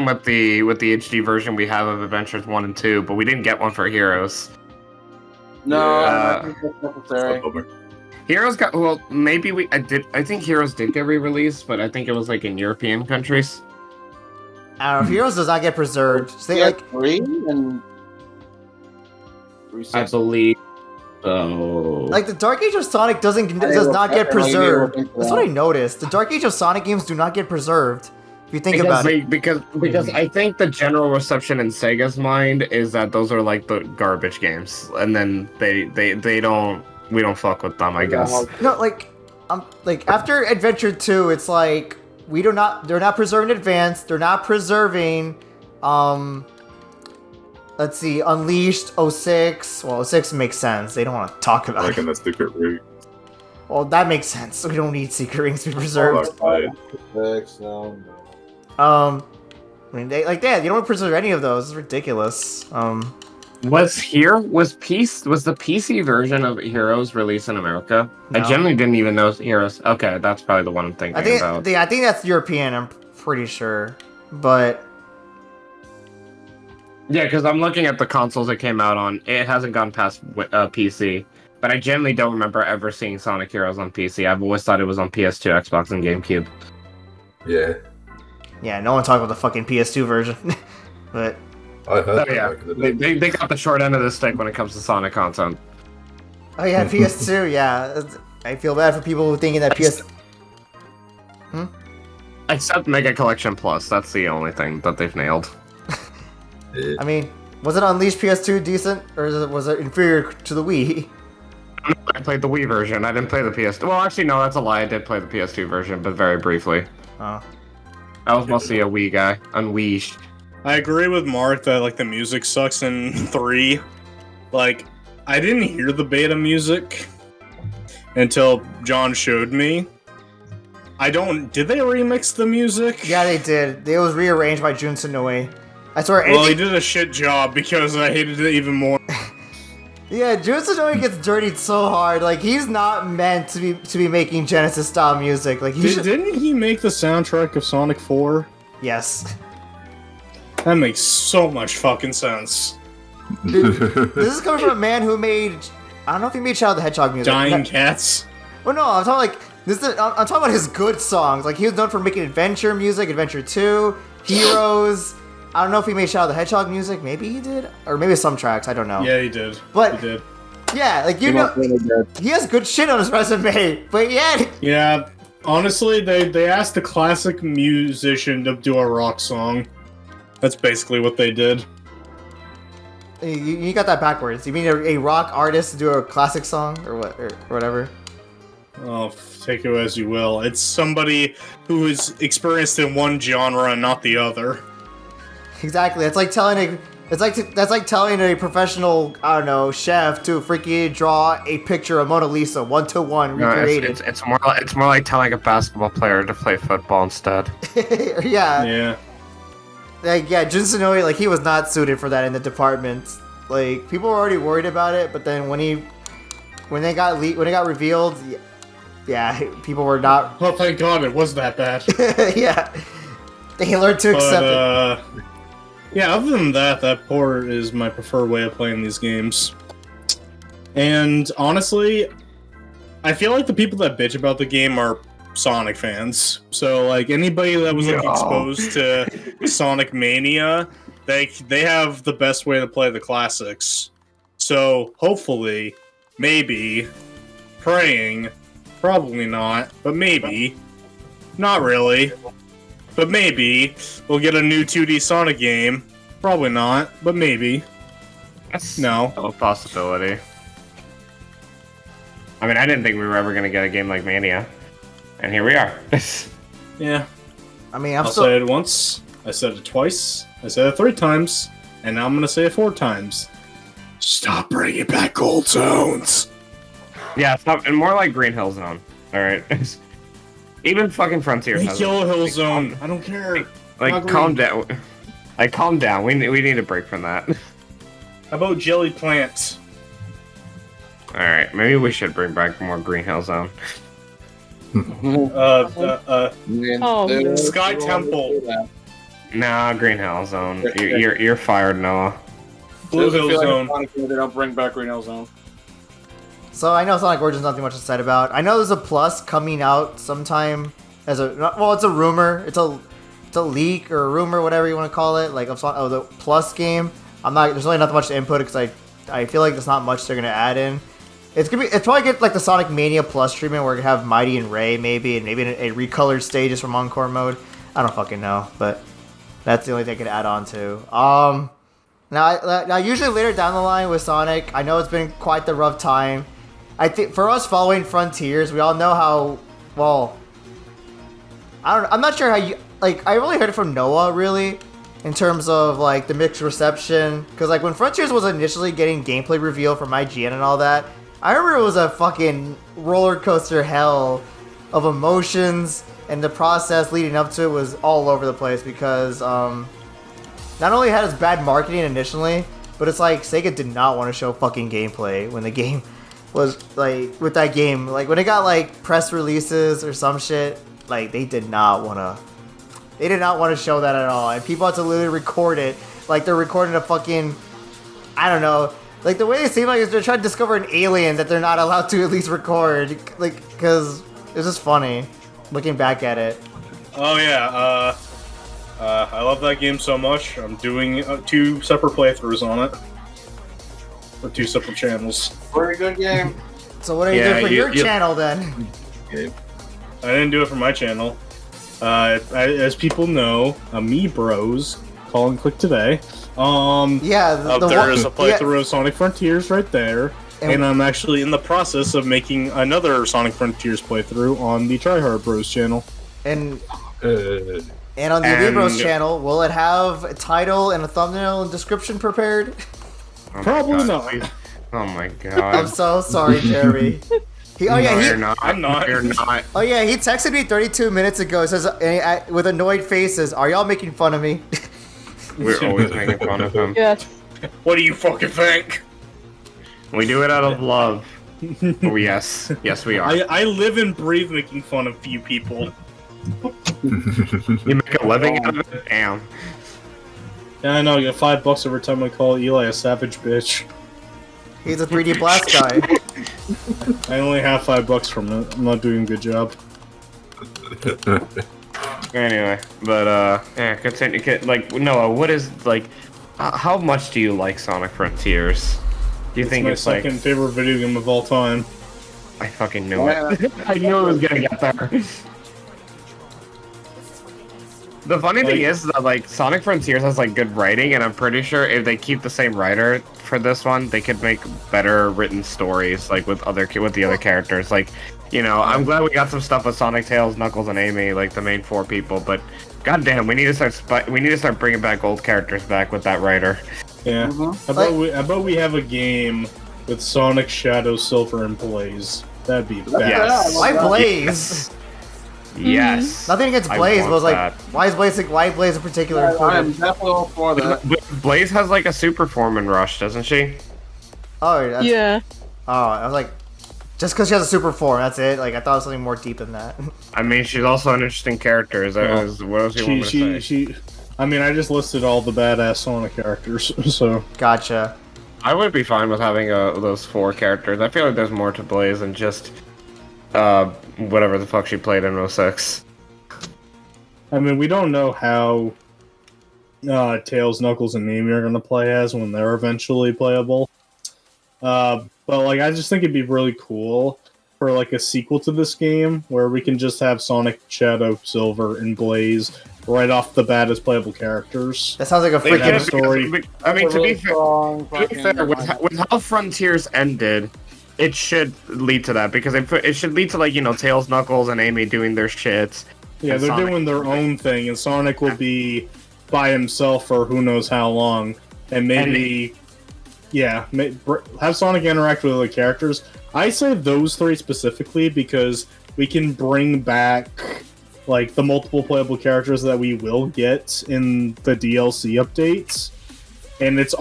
with the HD version we have of Adventures 1 and 2, but we didn't get one for Heroes. No, I don't think that's necessary. Heroes got I think Heroes did get re-released, but I think it was like in European countries. I don't know, if Heroes does not get preserved. So they, like 3 and I believe so. Like, the Dark Age of Sonic does not get preserved. That's what I noticed. The Dark Age of Sonic games do not get preserved. If you think about it. Because I think the general reception in Sega's mind is that those are like the garbage games, and then we don't fuck with them, I guess. No, like after Adventure 2, it's like they're not preserving Advanced, they're not preserving let's see, Unleashed, 06. Well, 06 makes sense. They don't want to talk about like in the Secret Ring. Well, that makes sense. We don't need Secret Rings to be preserved. I mean, they don't want to preserve any of those. It's ridiculous. Was the PC version of Heroes released in America? No. I generally didn't even know Heroes. Okay, that's probably the one I'm thinking about. I think that's European. I'm pretty sure, but yeah, because I'm looking at the consoles it came out on. It hasn't gone past PC, but I generally don't remember ever seeing Sonic Heroes on PC. I've always thought it was on PS2, Xbox, and GameCube. Yeah. Yeah, no one talked about the fucking PS2 version, but. They got the short end of the stick when it comes to Sonic content. Oh yeah, PS2, yeah. I feel bad for people who thinking that PS. Except Mega Collection Plus. That's the only thing that they've nailed. I mean, was it Unleashed PS2 decent, or was it inferior to the Wii? I played the Wii version. I didn't play the PS2. Well, actually, no, that's a lie. I did play the PS2 version, but very briefly. Oh. I was mostly a Wii guy. Unleashed. I agree with Mark that like the music sucks in 3. Like, I didn't hear the beta music until John showed me. Did they remix the music? Yeah, they did. It was rearranged by Jun Tsunoi. I swear. Well, he did a shit job because I hated it even more. Yeah, Jun Tsunoi gets dirtied so hard. Like, he's not meant to be making Genesis style music. Like, Didn't he make the soundtrack of Sonic 4? Yes. That makes so much fucking sense. Dude, this is coming from a man who made. I don't know if he made Shadow the Hedgehog music. Dying Cats. Well, no, I'm talking like I'm talking about his good songs. Like, he was known for making adventure music, Adventure 2, Heroes. I don't know if he made Shadow the Hedgehog music. Maybe he did, or maybe some tracks. I don't know. Yeah, he did. But he did. Yeah, like he has good shit on his resume. But yeah. Yeah, honestly, they asked the classic musician to do a rock song. That's basically what they did. You got that backwards. You mean a rock artist to do a classic song or what or whatever? Oh, take it as you will. It's somebody who is experienced in one genre and not the other. Exactly. It's like telling a professional, I don't know, chef to freaking draw a picture of Mona Lisa 1-to-1 recreated. No, it's more like telling a basketball player to play football instead. Yeah. Yeah. Like, yeah, Jun Tsunoi, like, he was not suited for that in the department. Like, people were already worried about it, but then when it got revealed, yeah, people were not. Oh, thank God, it was that bad. Yeah, they learned to accept it. Yeah, other than that port is my preferred way of playing these games. And honestly, I feel like the people that bitch about the game are Sonic fans. So like anybody that was like exposed to Sonic Mania, they have the best way to play the classics. So hopefully, maybe, praying, probably not, but maybe, not really, but maybe we'll get a new 2D Sonic game. Probably not, but maybe. That's no a possibility. I mean, I didn't think we were ever gonna get a game like Mania. And here we are. Yeah. I mean, I'll say it once. I said it twice. I said it 3 times. And now I'm going to say it 4 times. Stop bringing back Gold Zones. Yeah, stop. And more like Green Hill Zone. Alright? Even fucking Frontier has Yellow Hill Zone. I don't care. Like, calm down. Like, calm down. We need a break from that. How about Jelly Plant? Alright, maybe we should bring back more Green Hill Zone. Sky Temple. Nah, Green Hill Zone. You're fired, Noah. Blue Hill Zone. They don't bring back Green Hill Zone. So I know Sonic Origins nothing much to say about. I know there's a plus coming out sometime as it's a rumor. It's a leak or a rumor, whatever you want to call it. Like the plus game. There's really not much to input because I feel like there's not much they're gonna add in. It's probably get like the Sonic Mania Plus treatment where we have Mighty and Ray maybe, and maybe a recolored stages from Encore mode. I don't fucking know, but that's the only thing I could add on to. Now usually later down the line with Sonic, I know it's been quite the rough time. I think for us following Frontiers, we all know how well. I'm not sure how you like. I really heard it from Noah really, in terms of like the mixed reception, because like when Frontiers was initially getting gameplay reveal from IGN and all that. I remember it was a fucking roller coaster hell of emotions, and the process leading up to it was all over the place because not only had its bad marketing initially, but it's like Sega did not want to show fucking gameplay when the game was like with that game. Like when it got like press releases or some shit, like they did not want to show that at all, and people had to literally record it like they're recording a fucking, I don't know. Like, the way it seemed like is they're trying to discover an alien that they're not allowed to at least record. Like, because it's just funny looking back at it. Oh, yeah. I love that game so much. I'm doing 2 separate playthroughs on it. For 2 separate channels. Very good game. So what are you doing for your channel then? I didn't do it for my channel. As people know, me bros, call and click today. There is a playthrough of Sonic Frontiers right there. And I'm actually in the process of making another Sonic Frontiers playthrough on the Tryhard Bros channel. And on the Elite Bros channel, will it have a title and a thumbnail and description prepared? Probably not. Oh my god. I'm so sorry, Jeremy. You're not. I'm not. You're not. Oh yeah, he texted me 32 minutes ago. It says with annoyed faces, "Are y'all making fun of me?" We're always making fun of him. Yes. What do you fucking think? We do it out of love. Oh yes, yes we are. I live and breathe making fun of you people. You make a living out of it? Damn. Yeah, I know. I get $5 every time I call Eli a savage bitch. He's a 3D Blast guy. I only have $5 from it. I'm not doing a good job. Anyway, but yeah, continue. Like Noah, what is like? How much do you like Sonic Frontiers? Do you think my it's like second favorite video game of all time? I fucking knew it. I knew it was gonna get there. The funny thing is that like Sonic Frontiers has like good writing, and I'm pretty sure if they keep the same writer for this one, they could make better written stories like with the other characters. Like, you know, I'm glad we got some stuff with Sonic, Tails, Knuckles, and Amy, like the main 4 people. But goddamn, we need to start bringing back old characters back with that writer. Yeah. How about we have a game with Sonic, Shadow, Silver, and Blaze? That'd be bad. Yes. Why Blaze? Yes. Nothing against Blaze, but like, why is Blaze in particular included? I'm definitely all for that. Blaze has like a super form in Rush, doesn't she? Oh, yeah. Oh, I was like, just because she has a super form, that's it? Like, I thought it was something more deep than that. I mean, she's also an interesting character. What else do you want me to say? I mean, I just listed all the badass Sonic characters, so... Gotcha. I would be fine with having those 4 characters. I feel like there's more to Blaze than just whatever the fuck she played in 06. I mean, we don't know how Tails, Knuckles, and Amy are going to play as when they're eventually playable. But, like, I just think it'd be really cool for, like, a sequel to this game where we can just have Sonic, Shadow, Silver, and Blaze right off the bat as playable characters. That sounds like a freaking story. I mean, to be fair, with how Frontiers ended, it should lead to that, because it should lead to, like, you know, Tails, Knuckles, and Amy doing their shit. Yeah, they're doing their own thing, and Sonic will be by himself for who knows how long, and maybe, have Sonic interact with other characters. I say those 3 specifically because we can bring back, like, the multiple playable characters that we will get in the DLC updates, and it's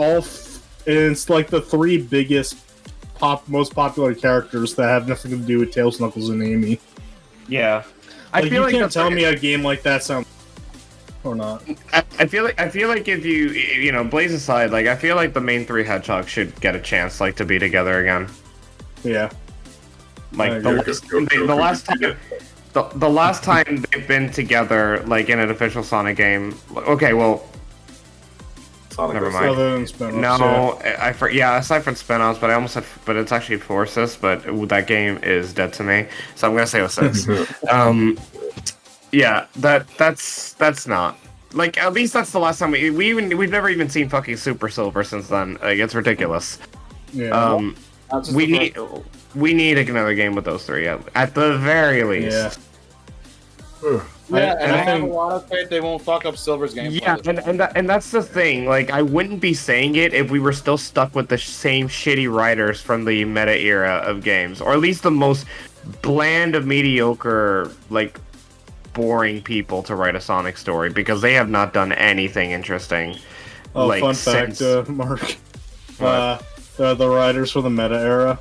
like the 3 biggest most popular characters that have nothing to do with Tails, Knuckles, and Amy. Yeah. I feel like you can't tell me a game like that sounds or not. I feel like if you know, Blaze aside, like I feel like the main 3 hedgehogs should get a chance like to be together again. Yeah. Like the last time they've been together like in an official Sonic game. Okay, well, Sonic never mind. Other than spin-offs, No, aside from spin-offs, but I almost said, but it's actually Forces, but that game is dead to me, so I'm gonna say 06. Yeah, that's not. Like, at least that's the last time we've never even seen fucking Super Silver since then. Like, it's ridiculous. Yeah. We need another game with those 3 at the very least. Yeah. Yeah, and I have a lot of faith they won't fuck up Silver's game. Yeah, and that's the thing. Like, I wouldn't be saying it if we were still stuck with the same shitty writers from the meta era of games, or at least the most bland of mediocre, like, boring people to write a Sonic story, because they have not done anything interesting. Oh, like, fun fact, Mark. The writers for the meta era.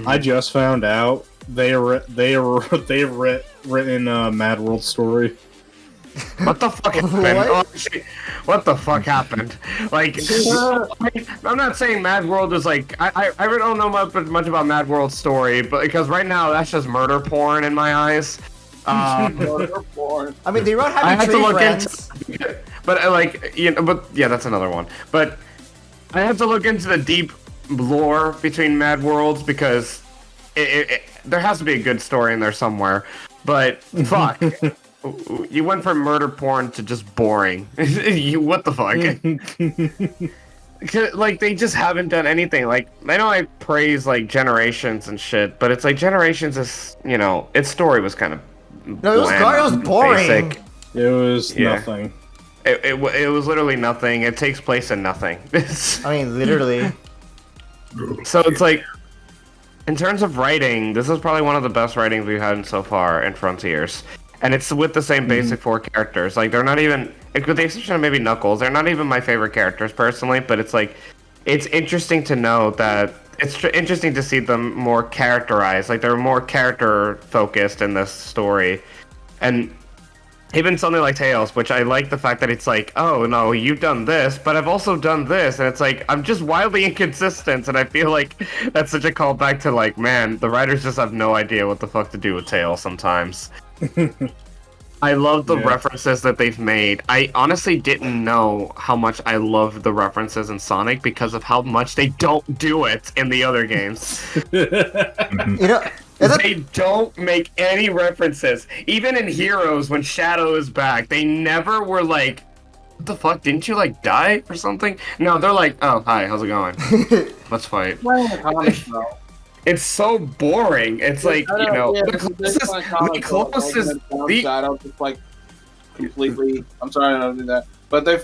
I just found out they've written a Mad World story. What the fuck happened? What? Oh, shit. What the fuck happened? Like, I'm not saying Mad World is like I don't know much about Mad World's story, but because right now that's just murder porn in my eyes. Murder porn. I mean, they wrote I Happy had to Tree look Friends. into, but like, you know, but yeah, that's another one. But I have to look into the deep lore between Mad Worlds, because there has to be a good story in there somewhere. But fuck, you went from murder porn to just boring. What the fuck? Like, they just haven't done anything. Like, I know I praise like Generations and shit, but it's like Generations is, its story was kind of No, it was boring. Basic. It was nothing. It was literally nothing. It takes place in nothing. I mean, literally. So it's like, in terms of writing, this is probably one of the best writings we've had so far in Frontiers. And it's with the same basic 4 characters. Like, they're not even, with the exception of maybe Knuckles, they're not even my favorite characters personally, but it's like, it's interesting to know that, it's interesting to see them more characterized. Like, they're more character-focused in this story. And even something like Tails, which I like the fact that it's like, oh no, you've done this, but I've also done this, and it's like, I'm just wildly inconsistent, and I feel like that's such a callback to like, man, the writers just have no idea what the fuck to do with Tails sometimes. I love the references that they've made. I honestly didn't know how much I loved the references in Sonic because of how much they don't do it in the other games. They don't make any references. Even in Heroes, when Shadow is back, they never were like, what the fuck, didn't you like die or something? No, they're like, oh, hi, how's it going? Let's fight. It's so boring. It's like, the closest, Shadow just like completely. I'm sorry, I don't do that. But they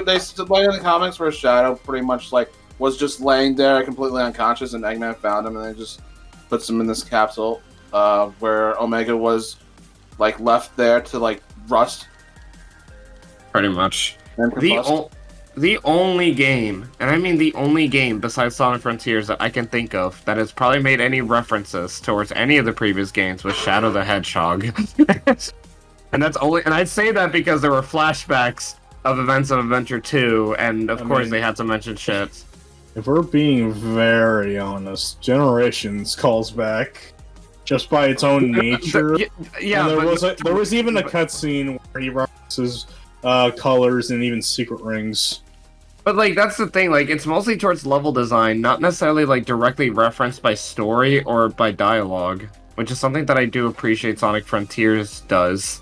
they stood like in the comics where Shadow pretty much like was just laying there completely unconscious, and Eggman found him, and they just puts him in this capsule where Omega was like left there to like rust. Pretty much. The only game, and I mean the only game besides Sonic Frontiers that I can think of that has probably made any references towards any of the previous games was Shadow the Hedgehog. And I'd say that because there were flashbacks of events of Adventure 2, and of course they had to mention shit. If we're being very honest, Generations calls back just by its own nature. Yeah, and there was even a cutscene where he references colors and even secret rings. But like, that's the thing, like, it's mostly towards level design, not necessarily like directly referenced by story or by dialogue, which is something that I do appreciate Sonic Frontiers does.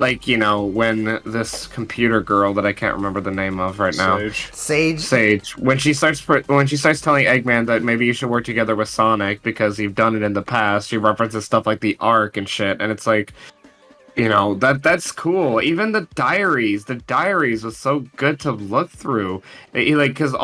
Like, when this computer girl that I can't remember the name of right now. Sage. When she starts telling Eggman that maybe you should work together with Sonic because you've done it in the past, she references stuff like the Ark and shit, and it's like, that's cool. Even the diaries was so good to look through. Because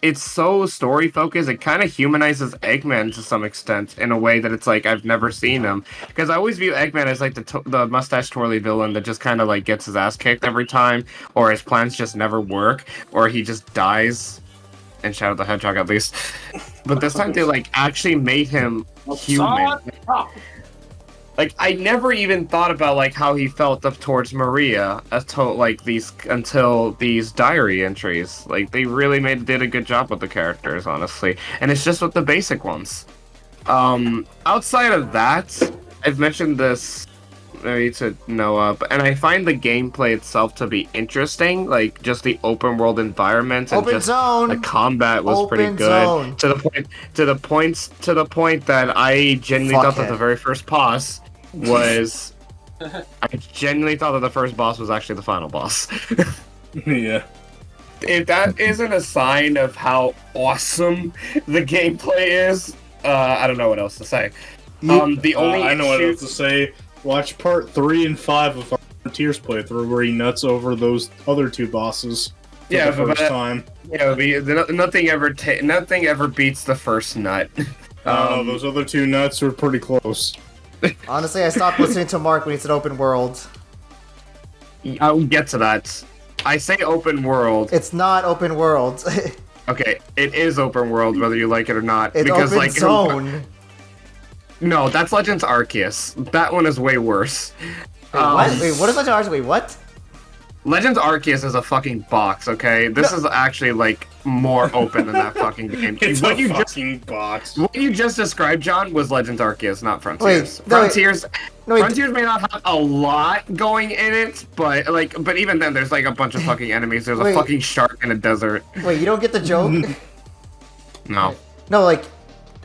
it's so story focused, it kind of humanizes Eggman to some extent in a way that it's like, I've never seen him. Because I always view Eggman as like the mustache twirly villain that just kind of like gets his ass kicked every time, or his plans just never work, or he just dies. In Shadow the Hedgehog, at least. But this time they like actually made him human. Like, I never even thought about like how he felt up towards Maria until these diary entries. Like, they really did a good job with the characters, honestly. And it's just with the basic ones. Outside of that, I've mentioned this maybe to Noah, and I find the gameplay itself to be interesting. Like, just the open world environment and the combat was pretty good. To the point that I genuinely thought that the very first boss was I genuinely thought that the first boss was actually the final boss. Yeah. If that isn't a sign of how awesome the gameplay is, I don't know what else to say. The only I know what else to say. Watch part 3 and 5 of our Frontiers playthrough where he nuts over those other 2 bosses for the first time. Yeah, nothing ever beats the first nut. Those other 2 nuts were pretty close. Honestly, I stopped listening to Marc when he said open world. I'll get to that. I say open world. It's not open world. Okay, it is open world whether you like it or not. It's because open zone. No, that's Legends Arceus. That one is way worse. What? Wait, what is Legends Arceus? Wait, what? Legends Arceus is a fucking box, okay? This is actually, like, more open than that fucking game. It's fucking box. What you just described, John, was Legends Arceus, not Frontiers. Frontiers may not have a lot going in it, but even then, there's, like, a bunch of fucking enemies. There's a fucking shark in a desert. Wait, you don't get the joke? No. No, like,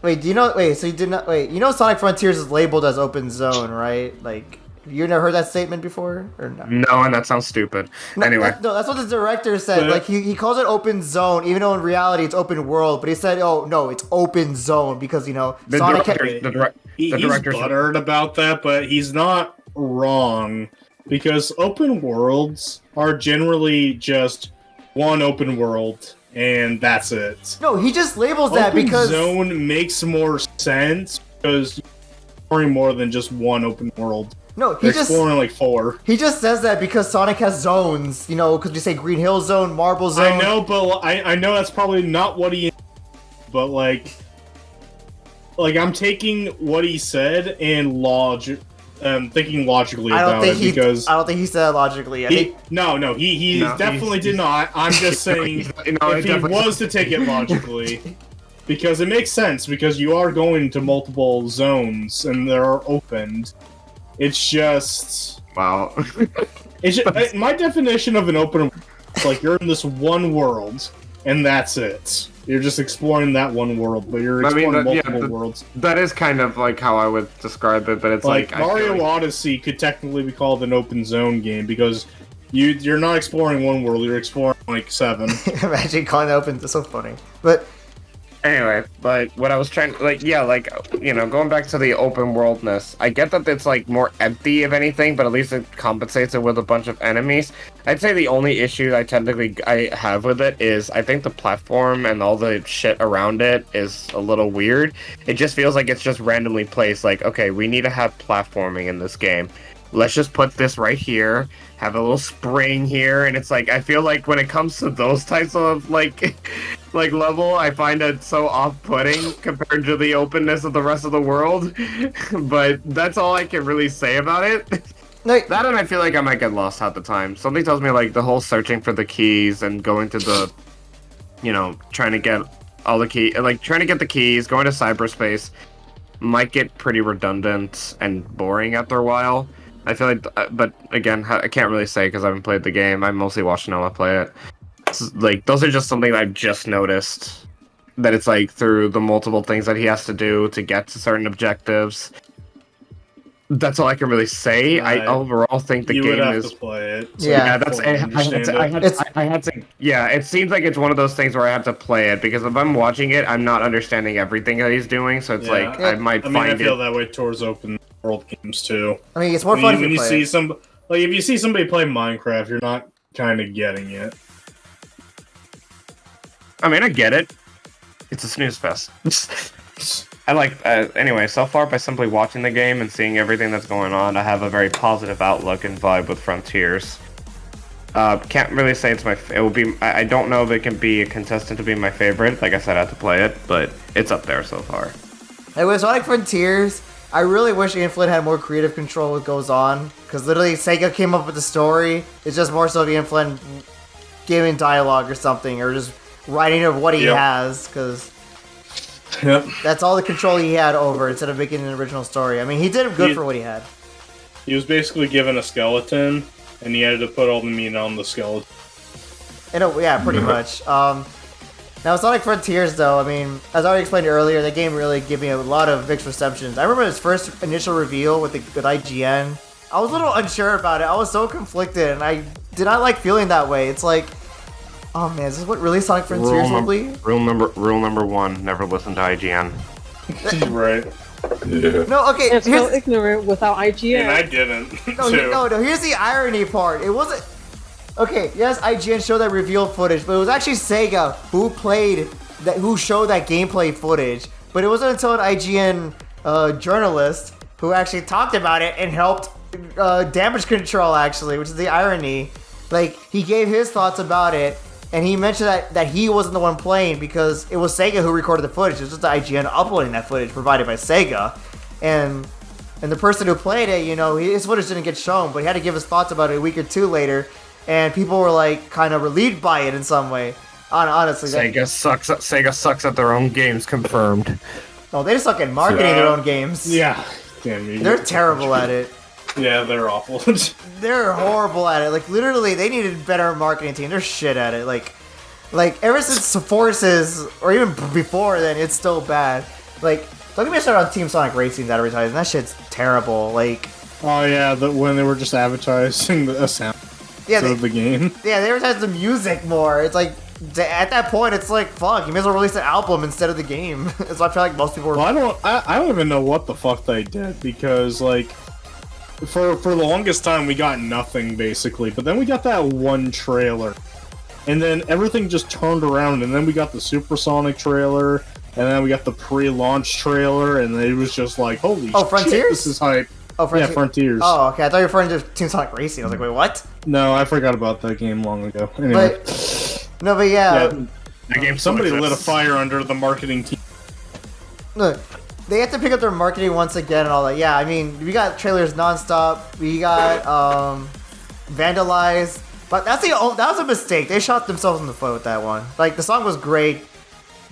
Wait, do you know? Wait, so you did not? Wait, you know Sonic Frontiers is labeled as open zone, right? Like, you never heard that statement before, or no? No, and that sounds stupid. Anyway. No, that's what the director said. Like, he calls it open zone, even though in reality it's open world. But he said, "Oh no, it's open zone because Sonic." He's buttered about that, but he's not wrong because open worlds are generally just one open world. And that's it. No, he just labels that because open zone makes more sense because you're exploring more than just one open world. No, he just exploring like 4. He just says that because Sonic has zones, because we say Green Hill Zone, Marble Zone. I know, but I know that's probably not what he. But like I'm taking what he said and thinking logically about it because I don't think he said it logically. He definitely did not. I'm just saying if he was to take it logically, because it makes sense because you are going to multiple zones and they're opened. It's just wow. It's just, my definition of an open is like you're in this one world and that's it. You're just exploring that one world, but you're exploring multiple worlds. That is kind of like how I would describe it, but it's like Mario Odyssey could technically be called an open zone game because you're not exploring one world, you're exploring like 7. Imagine calling it open. That's so funny. But anyway, but what I was trying going back to the open worldness, I get that it's like more empty if anything, but at least it compensates it with a bunch of enemies. I'd say the only issue I have with it is I think the platform and all the shit around it is a little weird. It just feels like it's just randomly placed, like, okay, we need to have platforming in this game. Let's just put this right here, have a little spring here, and it's like, I feel like when it comes to those types of, like level, I find it so off-putting compared to the openness of the rest of the world, but that's all I can really say about it. That and I feel like I might get lost half the time. Something tells me, like, the whole searching for the keys and going to the, trying to get all the keys, like, trying to get the keys, going to cyberspace, might get pretty redundant and boring after a while. I feel like, but again, I can't really say because I haven't played the game. I mostly watched Noah play it. Like, those are just something I've just noticed. That it's like through the multiple things that he has to do to get to certain objectives. That's all I can really say. I overall think the game would have is. To play it. Yeah, that's. I had to. Yeah, it seems like it's one of those things where I have to play it because if I'm watching it, I'm not understanding everything that he's doing. So it's like I might find it. I feel that way towards open world games too. I mean, it's more fun when you see if you see somebody play Minecraft, you're not kind of getting it. I mean, I get it. It's a snooze fest. I like, anyway, so far by simply watching the game and seeing everything that's going on, I have a very positive outlook and vibe with Frontiers. Can't really say it's it will be, I don't know if it can be a contestant to be my favorite. Like I said, I have to play it, but it's up there so far. Hey, with Sonic Frontiers, I really wish Ian Flynn had more creative control what goes on, because literally Sega came up with the story. It's just more so Ian Flynn giving dialogue or something, or just writing of what he has, because that's all the control he had over instead of making an original story. I mean, he did good for what he had. He was basically given a skeleton, and he had to put all the meat on the skeleton. Yeah, pretty much. Now, Sonic Frontiers, though, I mean, as I already explained earlier, the game really gave me a lot of mixed receptions. I remember its first initial reveal with IGN. I was a little unsure about it. I was so conflicted, and I did not like feeling that way. It's like, oh man, is this what really Sonic Frontiers will be? Rule number 1: never listen to IGN. Right. Yeah. No, okay. It's so ignorant without IGN. And I didn't. No. Here's the irony part. It wasn't. Okay, yes, IGN showed that reveal footage, but it was actually Sega who showed that gameplay footage. But it wasn't until an IGN journalist who actually talked about it and helped damage control, actually, which is the irony. Like, he gave his thoughts about it, and he mentioned that he wasn't the one playing because it was Sega who recorded the footage. It was just the IGN uploading that footage provided by Sega. And the person who played it, his footage didn't get shown, but he had to give his thoughts about it a week or two later. And people were like kind of relieved by it in some way. Honestly, Sega sucks at their own games. Confirmed. No, they just suck at marketing their own games. Yeah, damn you. They're terrible at it. Yeah, they're awful. They're horrible at it. Like, literally, they needed better marketing team. They're shit at it. Like ever since Forces, or even before then, it's still bad. Like, don't get me started on Team Sonic Racing's advertising. That shit's terrible. Like, oh yeah, when they were just advertising the sound of the game. Yeah, they advertise the music more. It's like, at that point, it's like, fuck, you may as well release an album instead of the game. So I feel like most people were... Well, I don't even know what the fuck they did, because, like, for the longest time, we got nothing, basically. But then we got that one trailer. And then everything just turned around, and then we got the Supersonic trailer, and then we got the pre-launch trailer, and it was just like, holy shit, Frontiers? This is hype. Oh, Frontiers. Yeah, Frontiers. Oh, okay, I thought you were referring to Team Sonic Racing. I was like, wait, what? No, I forgot about that game long ago. Anyway. But yeah. That game, somebody lit a fire under the marketing team. Look, they have to pick up their marketing once again and all that. Yeah, I mean, we got trailers nonstop. We got Vandalize. But that was a mistake. They shot themselves in the foot with that one. Like, the song was great,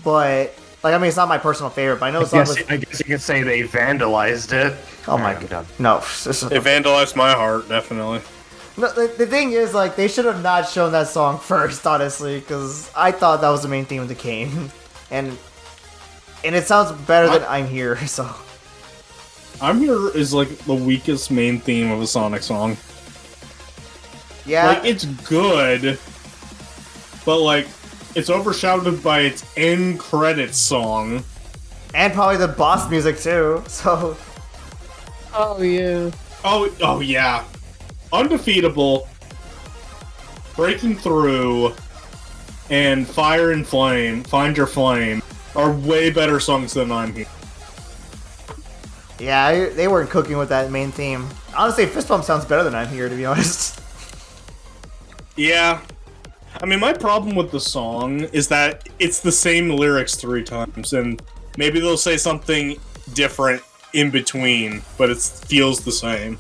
but like, I mean, it's not my personal favorite. But I know the song was. I guess you could say they vandalized it. Oh my god, no! It vandalized my heart, definitely. No, the thing is, like, they should have not shown that song first, honestly, because I thought that was the main theme of the game, and it sounds better than I'm Here. So, I'm Here is like the weakest main theme of a Sonic song. Yeah, like, it's good, but like, it's overshadowed by its end credits song, and probably the boss music too. So, oh yeah, oh yeah. Undefeatable, Breaking Through, and Fire and Flame, Find Your Flame, are way better songs than I'm Here. Yeah, they weren't cooking with that main theme. Honestly, Fist Bump sounds better than I'm Here, to be honest. Yeah. I mean, my problem with the song is that it's the same lyrics 3 times, and maybe they'll say something different in between, but it feels the same.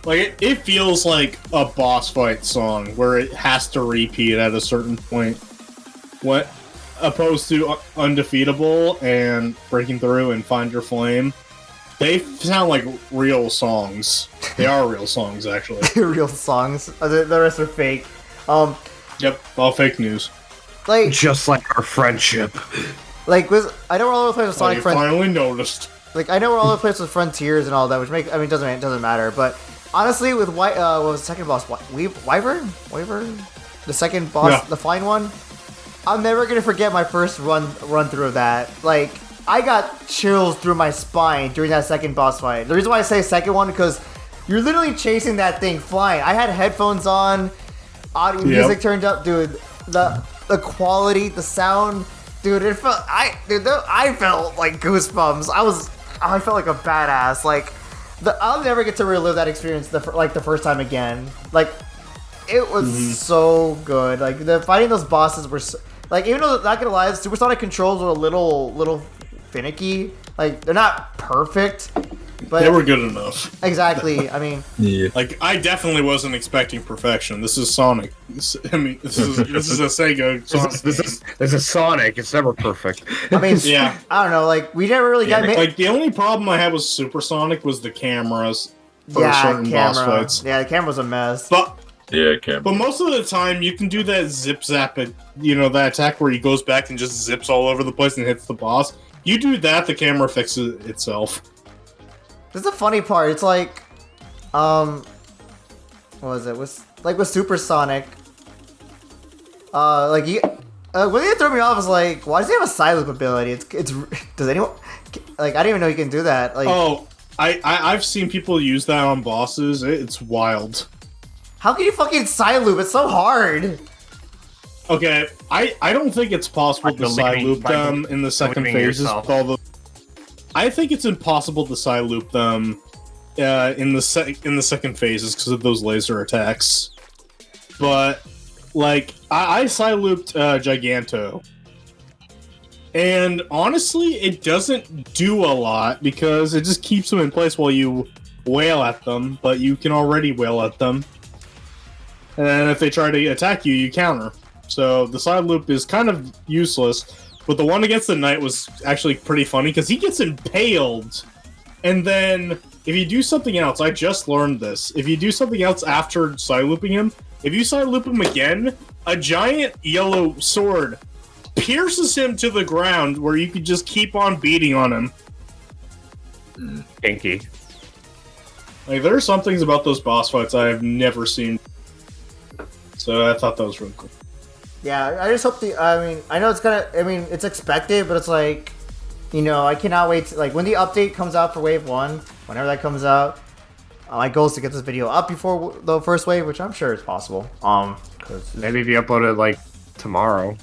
Like, it feels like a boss fight song where it has to repeat at a certain point. What, opposed to Undefeatable and Breaking Through and Find Your Flame, they sound like real songs. They are real songs, actually. Real songs. The rest are fake. Yep, all fake news. Like, just like our friendship. Like, I know we're all over the place with Sonic Frontiers. Finally noticed. Like, I know we're all over the place with Frontiers and all that, which it doesn't matter. But honestly, with what was the second boss? Wyvern? The second boss, yeah. The flying one. I'm never gonna forget my first run through of that. Like, I got chills through my spine during that second boss fight. The reason why I say second one because you're literally chasing that thing flying. I had headphones on, audio music turned up, dude. The quality, the sound, dude. I felt like goosebumps. I felt like a badass. Like, I'll never get to relive that experience the first time again. Like, it was so good. Like, fighting those bosses were like, even though, not gonna lie, the Supersonic controls were a little finicky. Like, they're not perfect, but they were good enough. Exactly. I mean, yeah. Like, I definitely wasn't expecting perfection. This is Sonic. This is a Sega. Sonic this is Sonic. It's never perfect. I mean, yeah. I don't know. Like, we never really got. Like, the only problem I had with Supersonic was the cameras for certain boss fights. Yeah, the camera was a mess. But most of the time, you can do that zip zap, that attack where he goes back and just zips all over the place and hits the boss. You do that, the camera fixes itself. This is the funny part. It's like, what was it? With Supersonic. What they threw me off is like, why does he have a side loop ability? Does anyone I didn't even know you can do that. Like, I've seen people use that on bosses. It's wild. How can you fucking side loop? It's so hard. Okay, I don't think it's possible to side loop them in the second phases. I think it's impossible to side loop them in the second phases because of those laser attacks. But like, I side looped Giganto, and honestly, it doesn't do a lot because it just keeps them in place while you wail at them. But you can already wail at them. And then if they try to attack you, you counter. So the side loop is kind of useless. But the one against the Knight was actually pretty funny because he gets impaled. And then if you do something else, I just learned this. If you do something else after side looping him, if you side loop him again, a giant yellow sword pierces him to the ground where you could just keep on beating on him. Kinky. Like, there are some things about those boss fights I have never seen. So I thought that was really cool. Yeah, I just hope I know it's it's expected, but it's like, I cannot wait to, like, when the update comes out for Wave 1, whenever that comes out, my goal is to get this video up before the first wave, which I'm sure is possible. Cause Maybe if you upload it, like, tomorrow,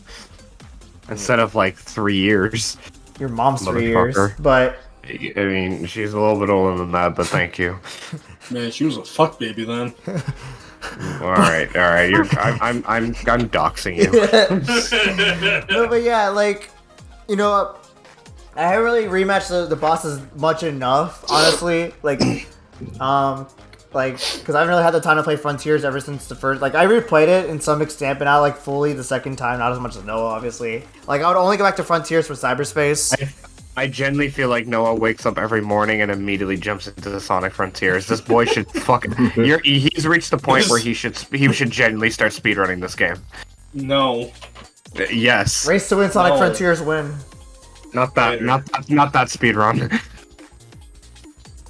instead of, like, 3 years. Your mom's 3 years, but... I mean, she's a little bit older than that, but thank you. Man, she was a fuck baby then. All right. I'm doxing you. No, but yeah, like, I haven't really rematched the bosses much enough, honestly. Like, because I haven't really had the time to play Frontiers ever since the first. Like, I replayed it in some extent, but not like fully the second time. Not as much as Noah, obviously. Like, I would only go back to Frontiers for cyberspace. I genuinely feel like Noah wakes up every morning and immediately jumps into the Sonic Frontiers. This boy should fucking... He's reached the point where he should genuinely start speedrunning this game. No. Yes. Race to win, Sonic Frontiers win. Not that speedrun.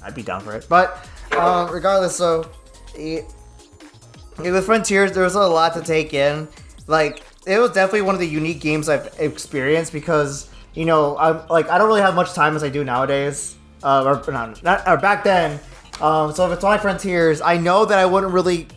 I'd be down for it. But, regardless, so... with Frontiers, there was a lot to take in. Like, it was definitely one of the unique games I've experienced because... I don't really have much time as I do nowadays, or back then. So if it's Sonic Frontiers, I know that I wouldn't really,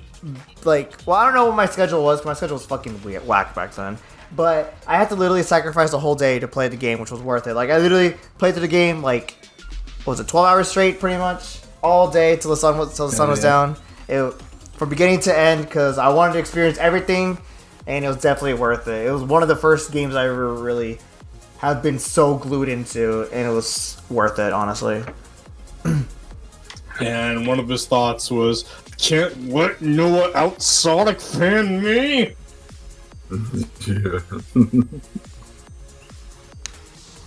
I don't know what my schedule was, because my schedule was fucking whack back then. But I had to literally sacrifice a whole day to play the game, which was worth it. Like, I literally played through the game, 12 hours straight, pretty much, all day till the sun was down. From beginning to end, because I wanted to experience everything, and it was definitely worth it. It was one of the first games I ever really have been so glued into, and it was worth it, honestly. And one of his thoughts was, can't let Noah out Sonic fan me! Yeah.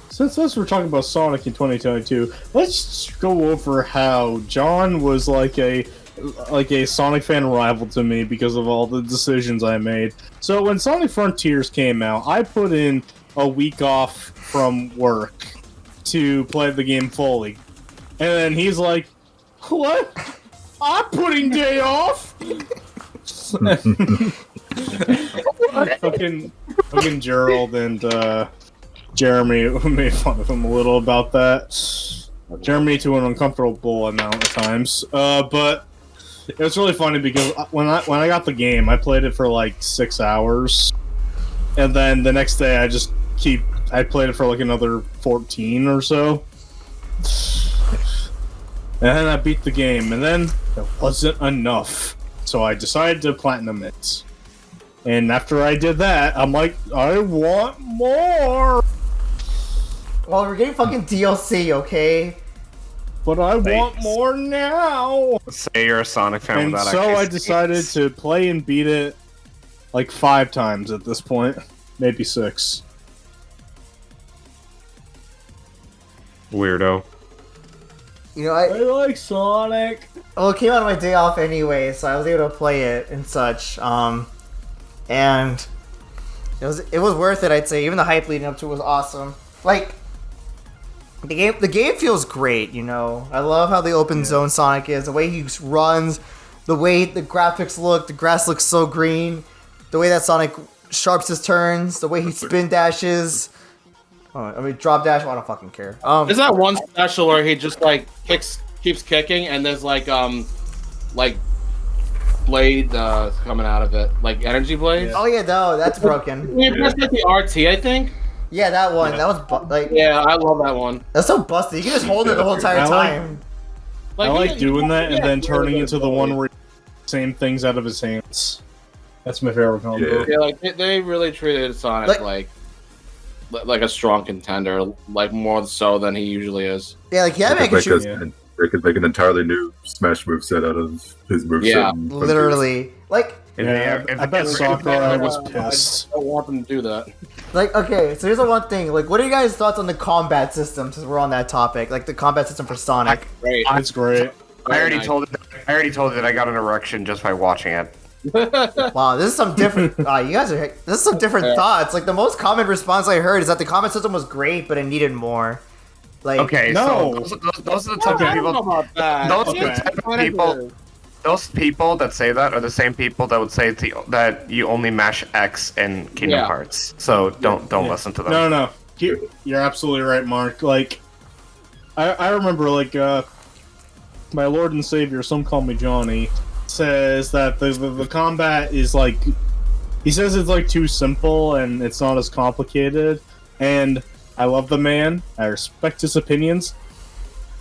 Since we're talking about Sonic in 2022, let's go over how John was like a Sonic fan rival to me because of all the decisions I made. So when Sonic Frontiers came out, I put in a week off from work to play the game fully. And then he's like, what? I'm putting day off? fucking Gerald and Jeremy made fun of him a little about that. Jeremy to an uncomfortable amount of times. But it was really funny because when I got the game, I played it for like 6 hours. And then the next day I played it for like another 14 or so. And then I beat the game, and then it wasn't enough. So I decided to platinum it. And after I did that, I'm like, I want more! Well, we're getting fucking DLC, okay? But I want more now! Say you're a Sonic fan and without so I decided to play and beat it like 5 times at this point. Maybe 6. Weirdo. I like Sonic. Well, it came out of my day off anyway, so I was able to play it and such. And it was worth it, I'd say. Even the hype leading up to it was awesome. Like, the game feels great, I love how the open zone Sonic is, the way he runs, the way the graphics look, the grass looks so green, the way that Sonic sharps his turns, the way he spin dashes. Drop dash. I don't fucking care. There's that one special where he just keeps kicking, and there's blade coming out of it, like energy blades. Oh yeah, no, that's broken. You press the RT, I think. Yeah, that one. That was Yeah, I love that one. That's so busted. You can just hold it the whole entire time. I like doing that and then turning into the one where he same things out of his hands. That's my favorite combo. Yeah, they really treated Sonic like a strong contender, more so than he usually is. Yeah, they could make an entirely new Smash moveset out of his moveset. Yeah, literally. I bet Sakurai was pissed. I don't want them to do that. Okay, so here's the one thing. What are you guys' thoughts on the combat system, since we're on that topic? The combat system for Sonic. Great. It's great. I already told you that I got an erection just by watching it. Wow, this is some different. This is some different thoughts. Like the most common response I heard is that the combat system was great, but it needed more. Like, Okay, No. so those are the type of I don't know people. about that. Those are Okay. the type of people. Those people that say that are the same people that would say that you only mash X in Kingdom Yeah. Hearts. So don't listen to them. No. You're absolutely right, Mark. Like, I remember, like, my Lord and Savior, some call me Johnny, says that the combat is, like, he says it's, like, too simple and it's not as complicated. And I love the man. I respect his opinions.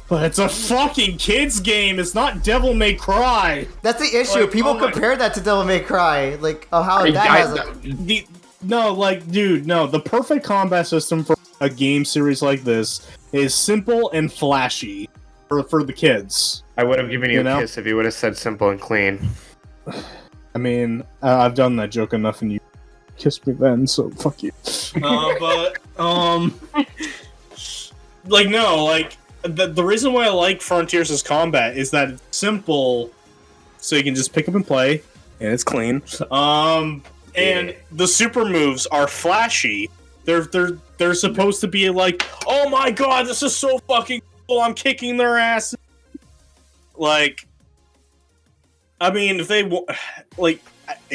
But it's a fucking kids game. It's not Devil May Cry. that's the issue. Like, People oh my- compare that to Devil May Cry. Like, oh, how that has a... The perfect combat system for a game series like this is simple and flashy for the kids. I would have given you, You know? a kiss if you would have said simple and clean. I mean, I've done that joke enough, and you kissed me then, so fuck you. The reason why I like Frontiers' combat is that it's simple, so you can just pick up and play, and it's clean. And the super moves are flashy. They're supposed to be like, oh my god, this is so fucking cool, I'm kicking their ass. Like, I mean, if they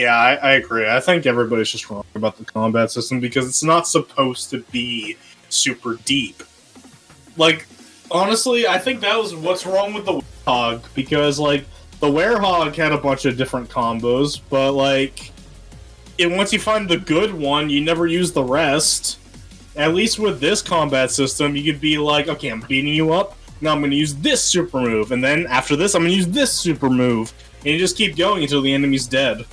I agree. I think everybody's just wrong about the combat system because it's not supposed to be super deep. Like, honestly, I think that was what's wrong with the Werehog, because, like, the Werehog had a bunch of different combos, but, like, once you find the good one, you never use the rest. At least with this combat system, you could be like, okay, I'm beating you up, now I'm going to use this super move, and then after this, I'm going to use this super move, and you just keep going until the enemy's dead.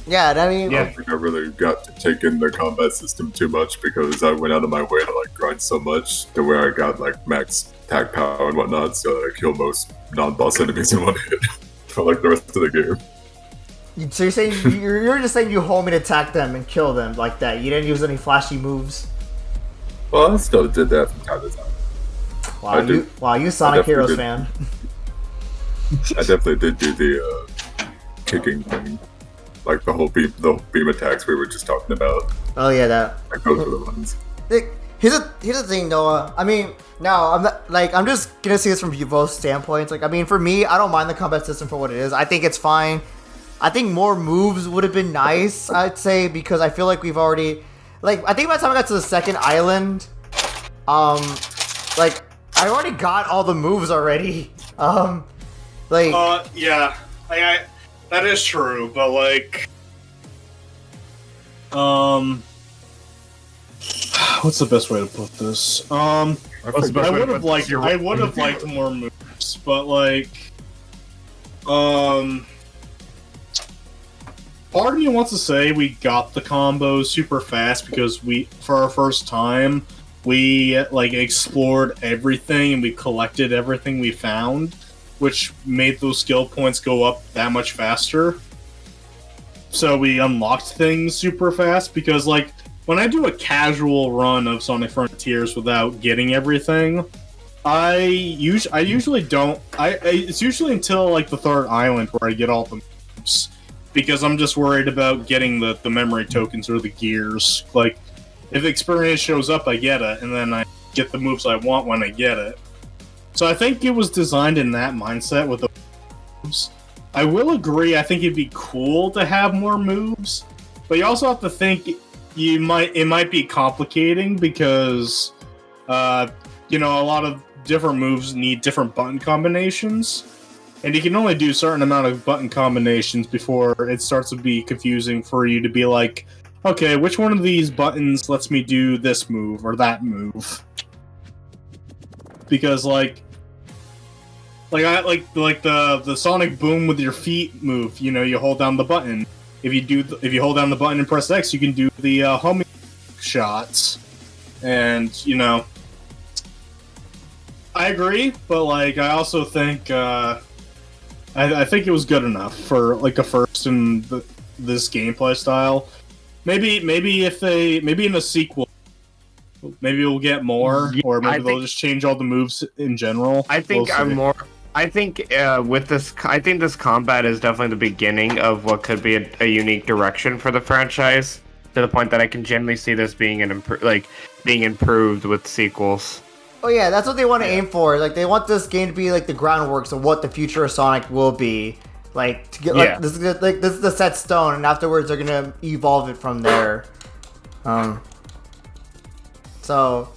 Yeah, I mean... I don't think I really got to take in the combat system too much because I went out of my way to like grind so much to where I got like max attack power and whatnot, so I kill most non-boss enemies in one hit for like the rest of the game. So you're saying you're just saying you home and attack them and kill them like that. You didn't use any flashy moves. Well, I still did that from time to time. You Sonic Heroes did. fan. I definitely did do the kicking thing, like the whole beam attacks we were just talking about. Oh yeah, that. Like those are the ones. Here's the thing, Noah. I mean, I'm just gonna see this from both standpoints. Like, I mean, for me, I don't mind the combat system for what it is. I think it's fine. I think more moves would have been nice, I'd say, because I feel like we've already, like, I think by the time I got to the second island, like, I already got all the moves already. Yeah, that is true, but like, what's the best way to put this? I would have liked more moves, but like, part of me wants to say we got the combos super fast because for our first time, we like explored everything and we collected everything we found, which made those skill points go up that much faster. So we unlocked things super fast because, like, when I do a casual run of Sonic Frontiers without getting everything, I usually don't. It's usually until like the third island where I get all the moves, because I'm just worried about getting the memory tokens or the gears. Like, if experience shows up, I get it, and then I get the moves I want when I get it. So I think it was designed in that mindset with the moves. I will agree, I think it'd be cool to have more moves, but you also have to think it might be complicating because, a lot of different moves need different button combinations, and you can only do a certain amount of button combinations before it starts to be confusing for you to be like, okay, which one of these buttons lets me do this move or that move? Because the Sonic Boom with your feet move, you hold down the button. If you hold down the button and press X, you can do the homing shots. And I agree, but I also think I think it was good enough for like a first in this gameplay style. Maybe in a sequel, maybe we'll get more, or maybe they'll just change all the moves in general. I think I think with this, I think this combat is definitely the beginning of what could be a unique direction for the franchise. To the point that I can genuinely see this being being improved with sequels. Oh yeah, that's what they want to aim for. Like they want this game to be like the groundwork of what the future of Sonic will be. Like to get this is the set stone, and afterwards they're gonna evolve it from there. So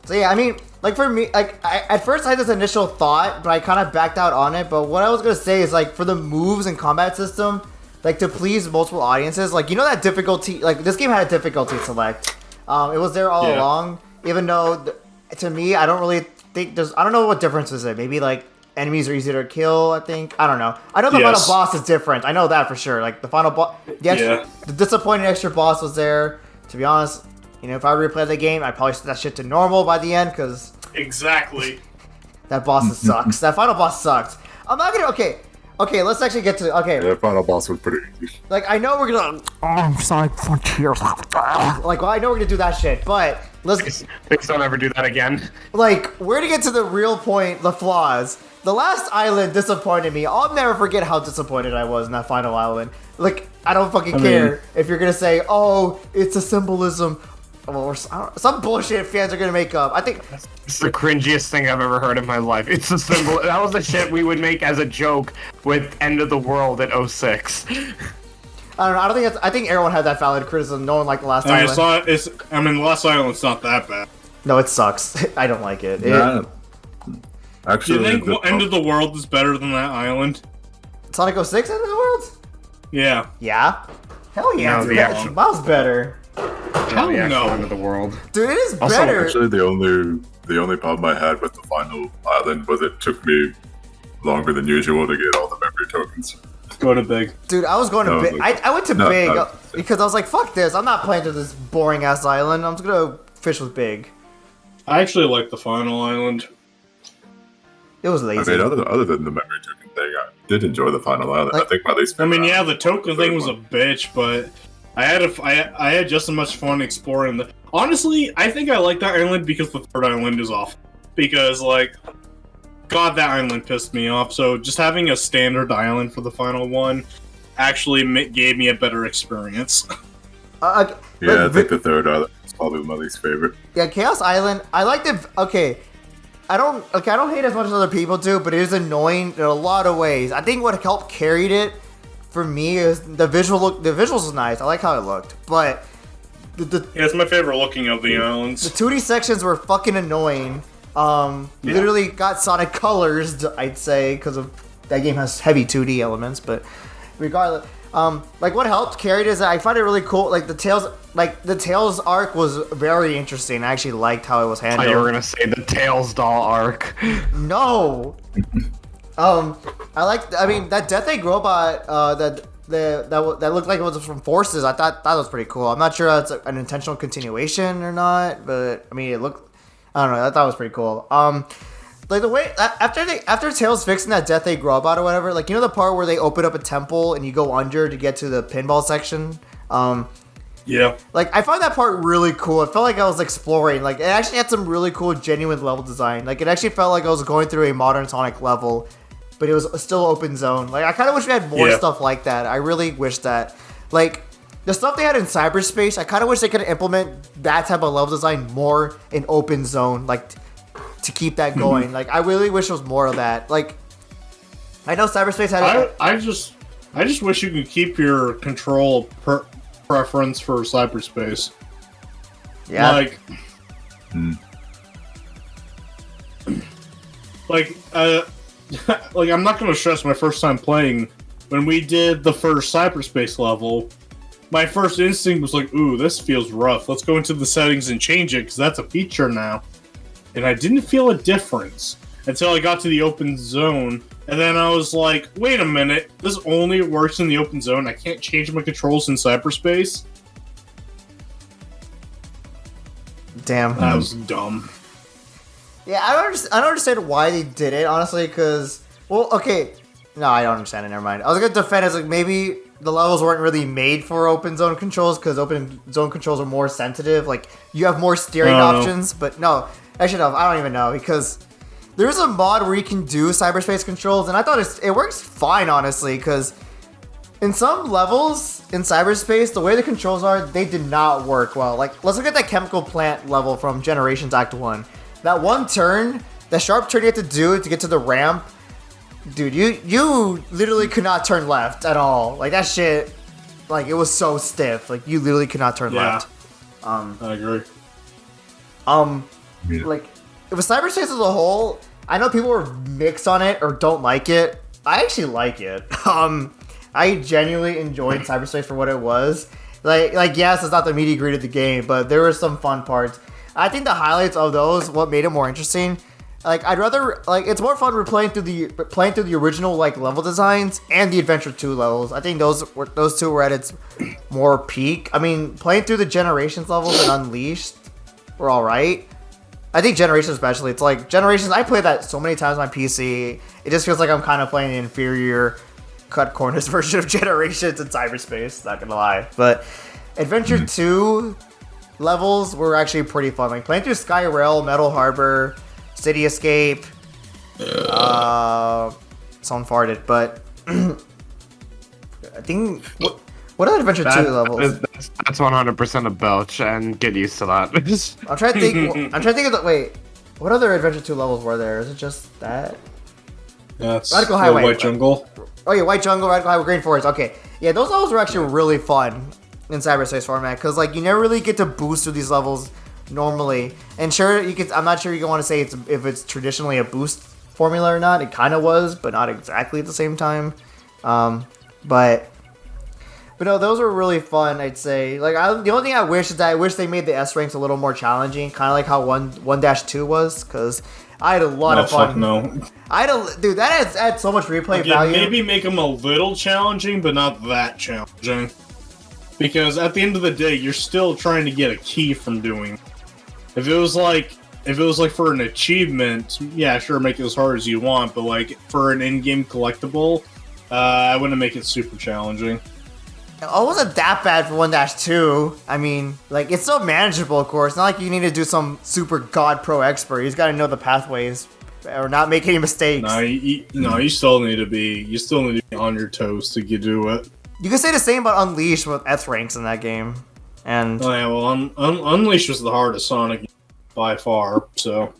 yeah, I mean, like for me, like at first I had this initial thought, but I kind of backed out on it. But what I was gonna say is like for the moves and combat system, like to please multiple audiences, like you know that difficulty, like this game had a difficulty select. It was there all along, even though to me I don't really think I don't know what difference is it. Maybe like enemies are easier to kill. I think I don't know. I know the final boss is different. I know that for sure. Like the final boss, the disappointing extra boss was there. To be honest, you know, if I replayed the game, I'd probably set that shit to normal by the end because that boss sucks. That final boss sucks. I'm not gonna. Okay, let's actually get to the final boss was pretty easy. Like I know we're gonna Sonic Frontiers. Like well, I know we're gonna do that shit, but let's please don't ever do that again. Like we're gonna get to the real point, the flaws. The last island disappointed me. I'll never forget how disappointed I was in that final island. Like I don't fucking care if you're gonna say, oh, it's a symbolism. Or some bullshit fans are gonna make up. I think it's the cringiest thing I've ever heard in my life. It's a symbol. That was the shit we would make as a joke with End of the World at 06. I don't know. I think everyone had that valid criticism. No one liked the last island. The last island's not that bad. No, it sucks. I don't like it. Actually, do you think End of the World is better than that island? Sonic 06 End of the World? Yeah. Yeah? Hell yeah. No, dude. Miles better. Hell no. End of the World. Dude, it is also, better. Actually, the only problem I had with the final island was it took me longer than usual to get all the memory tokens. Go to Big. Dude, I was going to Big. I went to Big because I was like, fuck this. I'm not playing to this boring ass island. I'm just going to fish with Big. I actually like the final island. It was lazy. I mean, other than the memory token thing, I did enjoy the final island. Like, I think my least. The token thing was a bitch, but I had just as much fun exploring the. Honestly, I think I like that island because the third island is off. Because God, that island pissed me off. So just having a standard island for the final one actually gave me a better experience. I think the third island is probably my least favorite. Yeah, Chaos Island. I liked it. Okay. I don't hate it as much as other people do, but it is annoying in a lot of ways. I think what helped carried it for me is the visual look. The visuals was nice. I like how it looked, but it's my favorite looking of the islands. The 2D sections were fucking annoying. Literally got Sonic Colors, I'd say, because of that game has heavy 2D elements. But regardless, what helped carry it is that I find it really cool. The Tails arc was very interesting. I actually liked how it was handled. I thought you were gonna say the Tails doll arc. No. That Death Egg robot that looked like it was from Forces. I thought that was pretty cool. I'm not sure that's an intentional continuation or not, but I mean it looked. I don't know. I thought it was pretty cool. The way after Tails fixing that Death Egg robot or whatever, you know the part where they open up a temple and you go under to get to the pinball section. Yeah. I found that part really cool. It felt like I was exploring. It actually had some really cool, genuine level design. It actually felt like I was going through a modern Sonic level, but it was still open zone. I kind of wish we had more stuff like that. I really wish that. The stuff they had in cyberspace, I kind of wish they could implement that type of level design more in open zone, to keep that going. I really wish there was more of that. I know cyberspace had. I just wish you could keep your control preference for cyberspace. Yeah. I'm not gonna stress my first time playing. When we did the first cyberspace level, my first instinct was ooh, this feels rough. Let's go into the settings and change it, because that's a feature now. And I didn't feel a difference until I got to the open zone. And then I was like, wait a minute, this only works in the open zone. I can't change my controls in cyberspace? Damn. That was dumb. Yeah, I don't understand why they did it, honestly, because... Well, okay. No, I don't understand it, never mind. I was going to defend it as, maybe the levels weren't really made for open zone controls, because open zone controls are more sensitive. You have more steering options, but no. I don't even know, because... there's a mod where you can do cyberspace controls, and I thought it works fine, honestly, because in some levels in cyberspace, the way the controls are, they did not work well. Like, let's look at that chemical plant level from Generations Act 1. That one turn, that sharp turn you have to do to get to the ramp, dude, you literally could not turn left at all. Like, that shit, like, it was so stiff. Like, you literally could not turn left. I agree. Like, if a cyberspace as a whole, I know people are mixed on it or don't like it. I actually like it. I genuinely enjoyed cyberspace for what it was. Like yes, it's not the meaty gritty of the game, but there were some fun parts. I think the highlights of those, what made it more interesting. Like, I'd rather, like, it's more fun playing through the original, like, level designs and the Adventure 2 levels. I think those two were at its more peak. I mean, playing through the Generations levels and Unleashed were alright. I think Generations especially, it's like, Generations, I played that so many times on my PC, it just feels like I'm kind of playing the inferior cut corners version of Generations in cyberspace, not gonna lie. But Adventure 2 levels were actually pretty fun. Like, playing through Sky Rail, Metal Harbor, City Escape, someone farted, but I think, what are Adventure 2 levels? That's 100% a belch, and get used to that. I'm trying to think of the, wait, what other Adventure 2 levels were there? Is it just that? That's Radical Highway. White Jungle. Oh yeah, White Jungle, Radical Highway, Green Forest. Okay, yeah, those levels were actually really fun in cyberspace format because, like, you never really get to boost through these levels normally. And sure, you could. I'm not sure you can want to say if it's traditionally a boost formula or not. It kind of was, but not exactly at the same time. But no, those were really fun. I'd say. Like, the only thing I wish is that I wish they made the S ranks a little more challenging, kind of like how 1-2 was, because I had a lot of fun. Fuck no. Dude, that adds so much replay value. Maybe make them a little challenging, but not that challenging. Because at the end of the day, you're still trying to get a key from doing. If it was like for an achievement, yeah, sure, make it as hard as you want. But like for an in-game collectible, I wouldn't make it super challenging. It wasn't that bad for 1-2. I mean, like, it's still manageable, of course. Not like you need to do some super god pro expert. You just gotta know the pathways or not make any mistakes. No, you still need to be on your toes to do it. You can say the same about Unleashed with S ranks in that game. And oh, yeah, well, Unleashed was the hardest Sonic by far. So,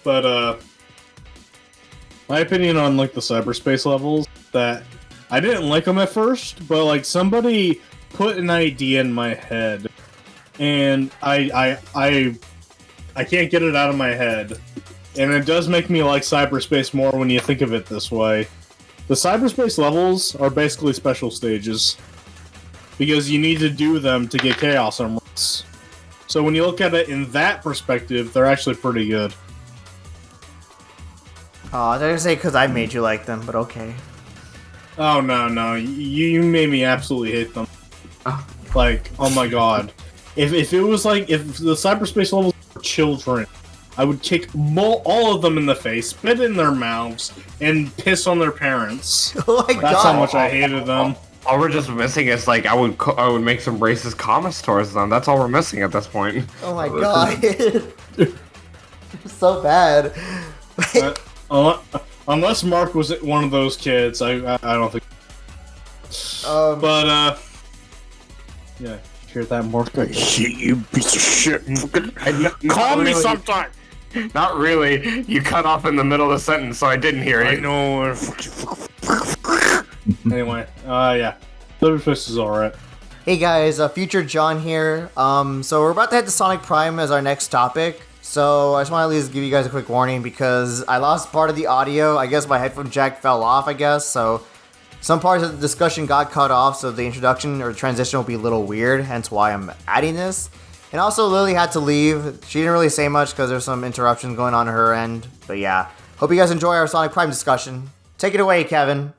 but my opinion on like the cyberspace levels, that I didn't like them at first, but like somebody put an idea in my head, and I can't get it out of my head, and it does make me like cyberspace more when you think of it this way. The cyberspace levels are basically special stages, because you need to do them to get Chaos Emeralds. So when you look at it in that perspective, they're actually pretty good. oh, I was gonna say because I made you like them, but okay. Oh no, you made me absolutely hate them. Like, oh my god. If it was like, if the cyberspace levels were children, I would kick all of them in the face, spit in their mouths, and piss on their parents. Oh my That's god. how much I hated them. All we're just missing is, like, I would make some racist comments towards them. That's all we're missing at this point. Oh my god. You're so bad. Unless Marc was one of those kids, I don't think. But yeah, hear that, Marc? I hate you, piece of shit. Call me sometime. Not really. You cut off in the middle of the sentence, so I didn't hear I it. know. Anyway, yeah, Cyberspace is alright. Hey guys, Future John here. So we're about to head to Sonic Prime as our next topic. So I just want to at least give you guys a quick warning because I lost part of the audio. I guess my headphone jack fell off, I guess. So some parts of the discussion got cut off, so the introduction or transition will be a little weird, hence why I'm adding this. And also Lily had to leave. She didn't really say much because there's some interruptions going on her end. But yeah, hope you guys enjoy our Sonic Prime discussion. Take it away, Kevin.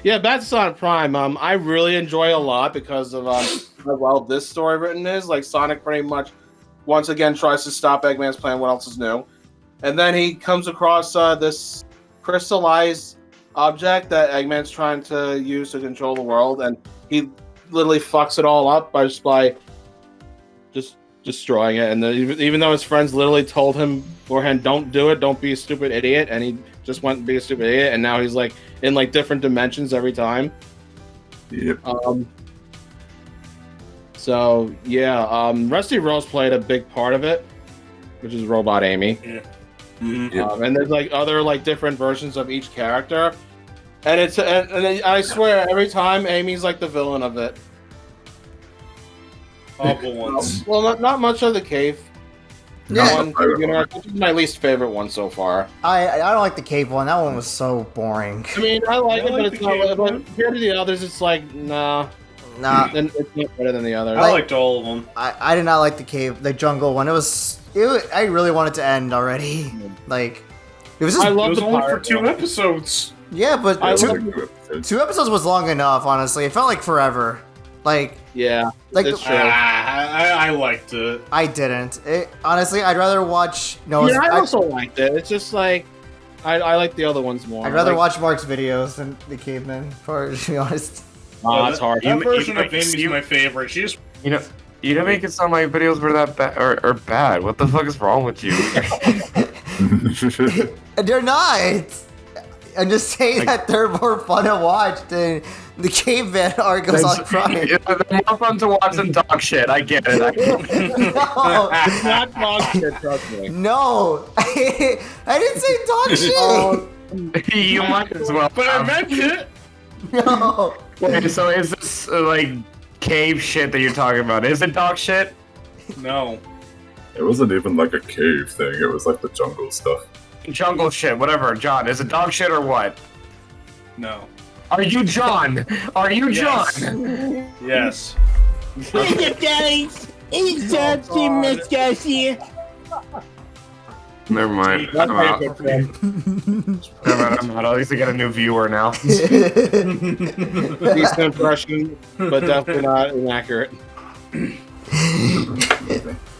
Yeah, back to Sonic Prime. I really enjoy a lot because of how well this story written is. Like, Sonic pretty much once again tries to stop Eggman's plan. What else is new? And then he comes across this crystallized object that Eggman's trying to use to control the world, and he literally fucks it all up by just destroying it. And even though his friends literally told him beforehand, don't do it, don't be a stupid idiot, and he just went and be a stupid idiot, and now he's like in like different dimensions every time. Yep. So yeah, Rusty Rose played a big part of it, which is Robot Amy. Yeah. Mm-hmm. Yep. And there's like other like different versions of each character, and I swear every time Amy's like the villain of it. Awful ones. Well, not much of the cave. Yeah. Which is my least favorite one so far. I don't like the cave one. That one was so boring. I mean, I like it, like but it's the not. cave But one. compared to the others, it's like nah. Nah, Then it's not better than the others. I liked all of them. I did not like the jungle one. It was I really wanted to end already. Like, it was just I It love was the only for pirate 2 one. episodes. yeah, but I two, love- two episodes was long enough. Honestly, it felt like forever. Like Yeah, like it's the- true. I liked it. I didn't. Honestly, I'd rather watch Noah's. Yeah, I also liked it. It's just like I like the other ones more. I'd rather like, watch Mark's videos than the caveman part, to be honest. Oh, that's hard. That You- version you- of Amy's you- my favorite. She just You know, you didn't make it sound like videos were that bad or bad. What the fuck is wrong with you? They're not. I'm just saying that they're more fun to watch than the caveman arc goes on Prime. Yeah, they're more fun to watch than dog shit. I get it. No, It's not dog shit, trust me. no, I didn't say dog shit. You might as well. But I meant it. No. Wait, so is this like cave shit that you're talking about? Is it dog shit? No. It wasn't even like a cave thing. It was like the jungle stuff. Jungle shit, whatever. John, is it dog shit or what? No. Are you John? Are you John? Yes. Never mind. That's I'm how out. you get them. Never mind, I'm out. At least I get a new viewer now. Decent impression, but definitely not inaccurate.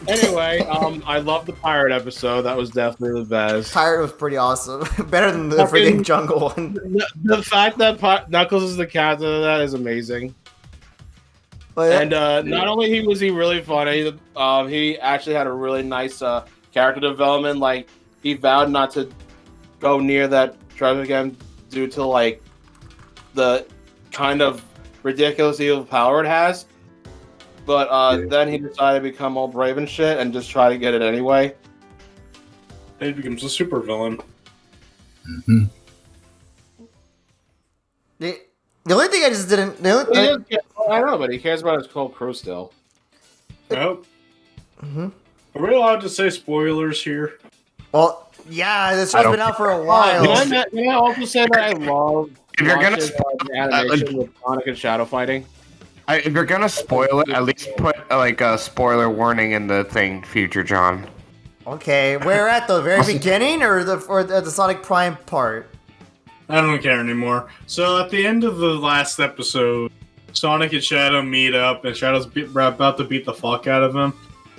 Anyway, I love the pirate episode. That was definitely the best. Pirate was pretty awesome. Better than the Fucking- freaking jungle one. The fact that Knuckles is the captain of that is amazing. But And not only was he really funny, he actually had a really nice character development. Like he vowed not to go near that treasure again due to like the kind of ridiculous evil power it has. But then he decided to become all brave and shit and just try to get it anyway. He becomes a supervillain. Mm-hmm. the only thing I just didn't. The only, He doesn't care- I know, but he cares about his cold crew still. Nope. Mhm. Are we allowed to say spoilers here? Well, yeah, this I show's don't been out for a Can while. I also say that I love If you're gonna watching, the animation with Sonic and Shadow fighting? If you're gonna spoil it, at least put like a spoiler warning in the thing, future John. Okay, where at the very beginning or at the Sonic Prime part? I don't care anymore. So at the end of the last episode, Sonic and Shadow meet up, and Shadow's about to beat the fuck out of him.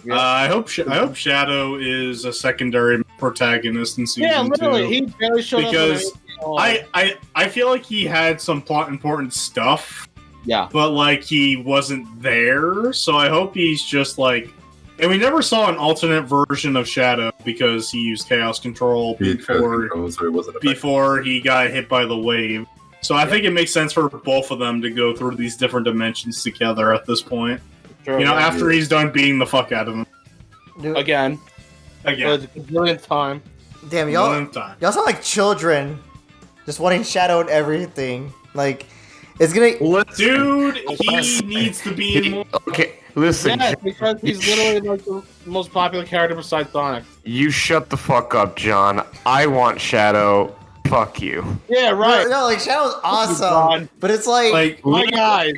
Yeah. I hope Shadow is a secondary protagonist in season Yeah, literally, 2. he barely showed Because up. I feel like he had some plot important stuff, Yeah. but like he wasn't there. So I hope he's just like, and we never saw an alternate version of Shadow because he used Chaos Control before he got hit by the wave. So I think it makes sense for both of them to go through these different dimensions together at this point. You know, after he's done beating the fuck out of him Dude, Again. again. For the millionth time. damn, One time. y'all sound like children, just wanting Shadow and everything. Like, it's gonna. Dude, he needs to be in more. Okay, listen. Yeah, because he's literally like the most popular character besides Sonic. You shut the fuck up, John. I want Shadow. Fuck you. Yeah, right. No, like Shadow's awesome, God. but it's like, Like, My guy.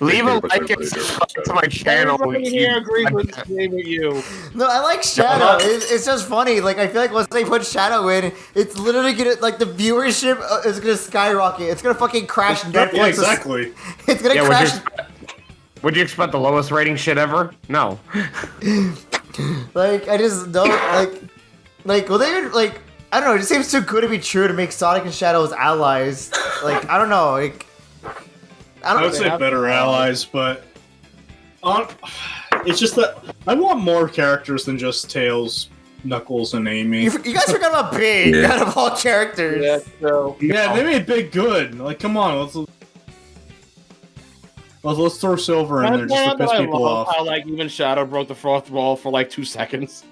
Leave a 100% like and really subscribe good. to my channel. Everybody here agrees with you. no, I like Shadow. It's just funny. Like, I feel like once they put Shadow in, it's literally gonna like the viewership is gonna skyrocket. It's gonna fucking crash Netflix. yeah, exactly. It's gonna Yeah, crash. would you expect the lowest rating shit ever? No. Like, I just don't like. Well, they like. I don't know. It just seems too good to be true to make Sonic and Shadow as allies. Like, I don't know. Like, I I would don't. say better allies, but it's just that I want more characters than just Tails, Knuckles, and Amy. You guys forgot about Big out of all characters. Yeah, so Yeah, they made Big good. Like, come on, let's throw Silver in there just to piss people off. How like even Shadow broke the fourth wall for like 2 seconds.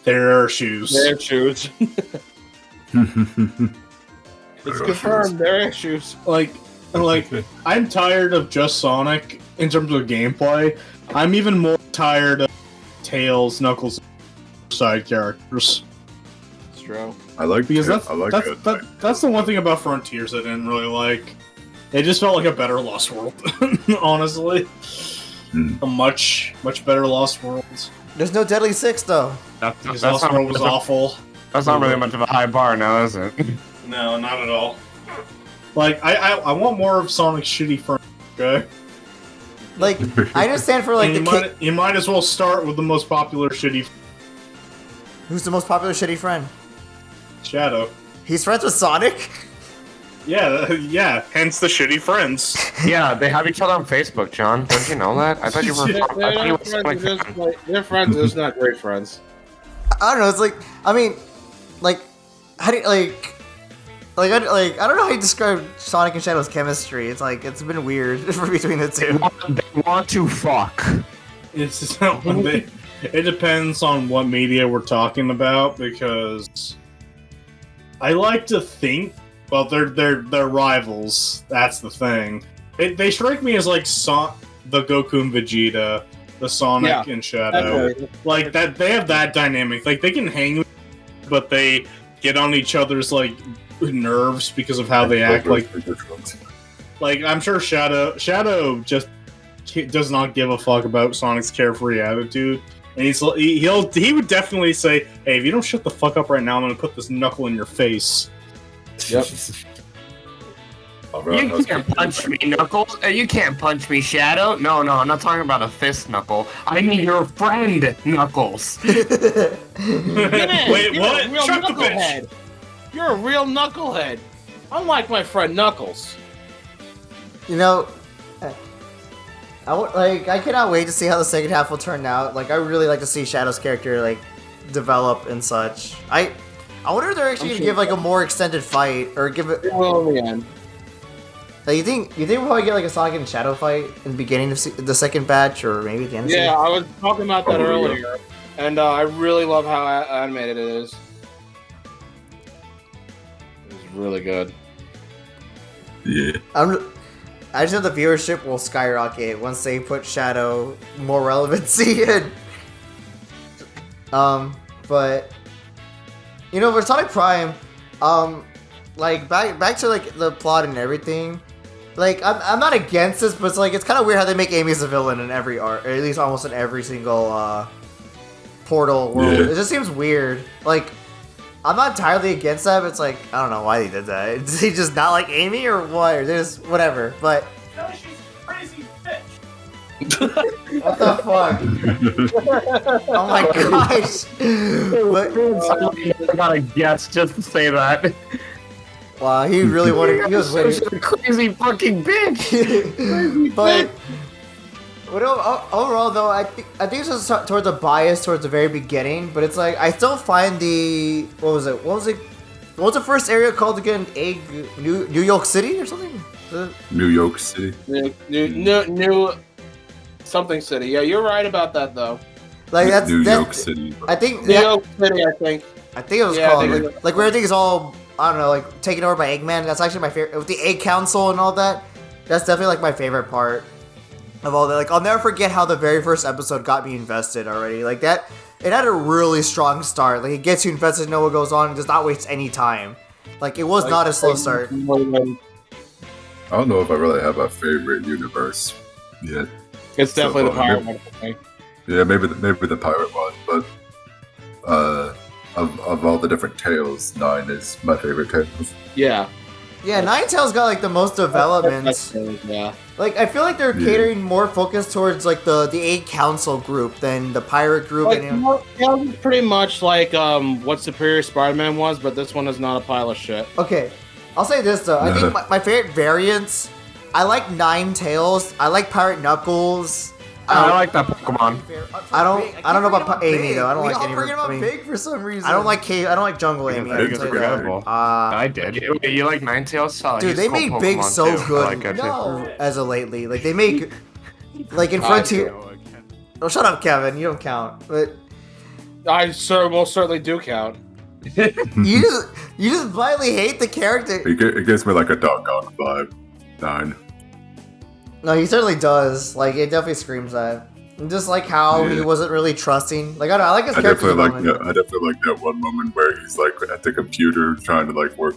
Their shoes. Their shoes. It's confirmed. Their shoes. Like, I'm tired of just Sonic in terms of gameplay. I'm even more tired of Tails, Knuckles, side characters. It's true. Because that's the one thing about Frontiers I didn't really like. It just felt like a better Lost World, honestly. A much better Lost World. There's no Deadly Six though. Because Lost World was awful. That's not really much of a high bar now, is it? No, not at all. Like, I want more of Sonic's shitty friends, okay? Like, I understand for like you might as well start with the most popular shitty. Who's the most popular shitty friend? Shadow. He's friends with Sonic? Yeah. Hence the shitty friends. Yeah, they have each other on Facebook, John. Don't you know that? I thought you were. They're friends, just not great friends. I don't know. It's like, I mean, like, how do you, I don't know how you describe Sonic and Shadow's chemistry. It's like, it's been weird between the two. They want to fuck. It's just it depends on what media we're talking about, because I like to think, well, they're rivals. That's the thing. They strike me as like the Goku and Vegeta, the Sonic and Shadow. Like that, they have that dynamic. Like they can hang, but they get on each other's like nerves because of how they act. Like I'm sure Shadow just does not give a fuck about Sonic's carefree attitude, and he would definitely say, "Hey, if you don't shut the fuck up right now, I'm gonna put this knuckle in your face." Yep. You can't punch me, Knuckles. You can't punch me, Shadow. No, I'm not talking about a fist knuckle. I mean your friend, Knuckles. Wait, what? Shut the bitch! You're a real knucklehead. Unlike my friend Knuckles. You know, I cannot wait to see how the second half will turn out. Like, I really like to see Shadow's character like develop and such. I wonder if they're actually gonna give like a more extended fight or give it. Well, in the end. Like, you think we'll probably get like a Sonic and Shadow fight in the beginning of the second batch, or maybe at the end? Yeah, I was talking about that earlier, and I really love how animated it is. It's really good. Yeah. I just know the viewership will skyrocket once they put Shadow more relevancy in. But you know, for Sonic Prime, like back to like the plot and everything. Like I'm not against this, but it's kind of weird how they make Amy as a villain in every art, or at least almost in every single Portal world. Yeah. It just seems weird. Like, I'm not entirely against that, but it's like, I don't know why they did that. Did he just not like Amy or what? Or just whatever. But she's a crazy bitch. What the fuck? Oh my gosh! I got a guess just to say that. Wow, he really wanted. He was waiting. She's a crazy fucking bitch. But overall, though, I think it's just towards a bias towards the very beginning. But it's like I still find the what was the first area called again? New York City or something? New York City. New something city. Yeah, you're right about that though. Like that's New York City. I think New York City. I think it was called like where everything is all, I don't know, like taken over by Eggman. That's actually my favorite with the Egg Council and all that. That's definitely like my favorite part of all that. Like, I'll never forget how the very first episode got me invested already. Like that, it had a really strong start. Like, it gets you invested, know what goes on, and does not waste any time. Like, it was not a slow start. I don't know if I really have a favorite universe yet. It's definitely the pirate one. Yeah, maybe the pirate one, but of all the different Tales, 9 is my favorite Tales. Yeah. Yeah, Ninetales got like the most development. Yeah. Like, I feel like they're catering more focus towards like the Egg Council group than the pirate group. Like, pretty much like what Superior Spider-Man was, but this one is not a pile of shit. Okay, I'll say this though. I think my favorite variants. I like Ninetales. I like Pirate Knuckles. I like that Pokemon. I don't know about Amy though. I don't like any of her. her. I mean, Big for some reason. I don't like Jungle Amy. I think it's forgettable. I did. You like Ninetales? Dude, they made Big so good. No, as of lately, like they make like in Frontier. Oh, shut up, Kevin. You don't count. But I most certainly do count. you just blindly hate the character. It gives me like a Doc Ock vibe. 9. No, he certainly does. Like, it definitely screams that. And just like how he wasn't really trusting. Like, I like his character development. I definitely like that one moment where he's like at the computer trying to like work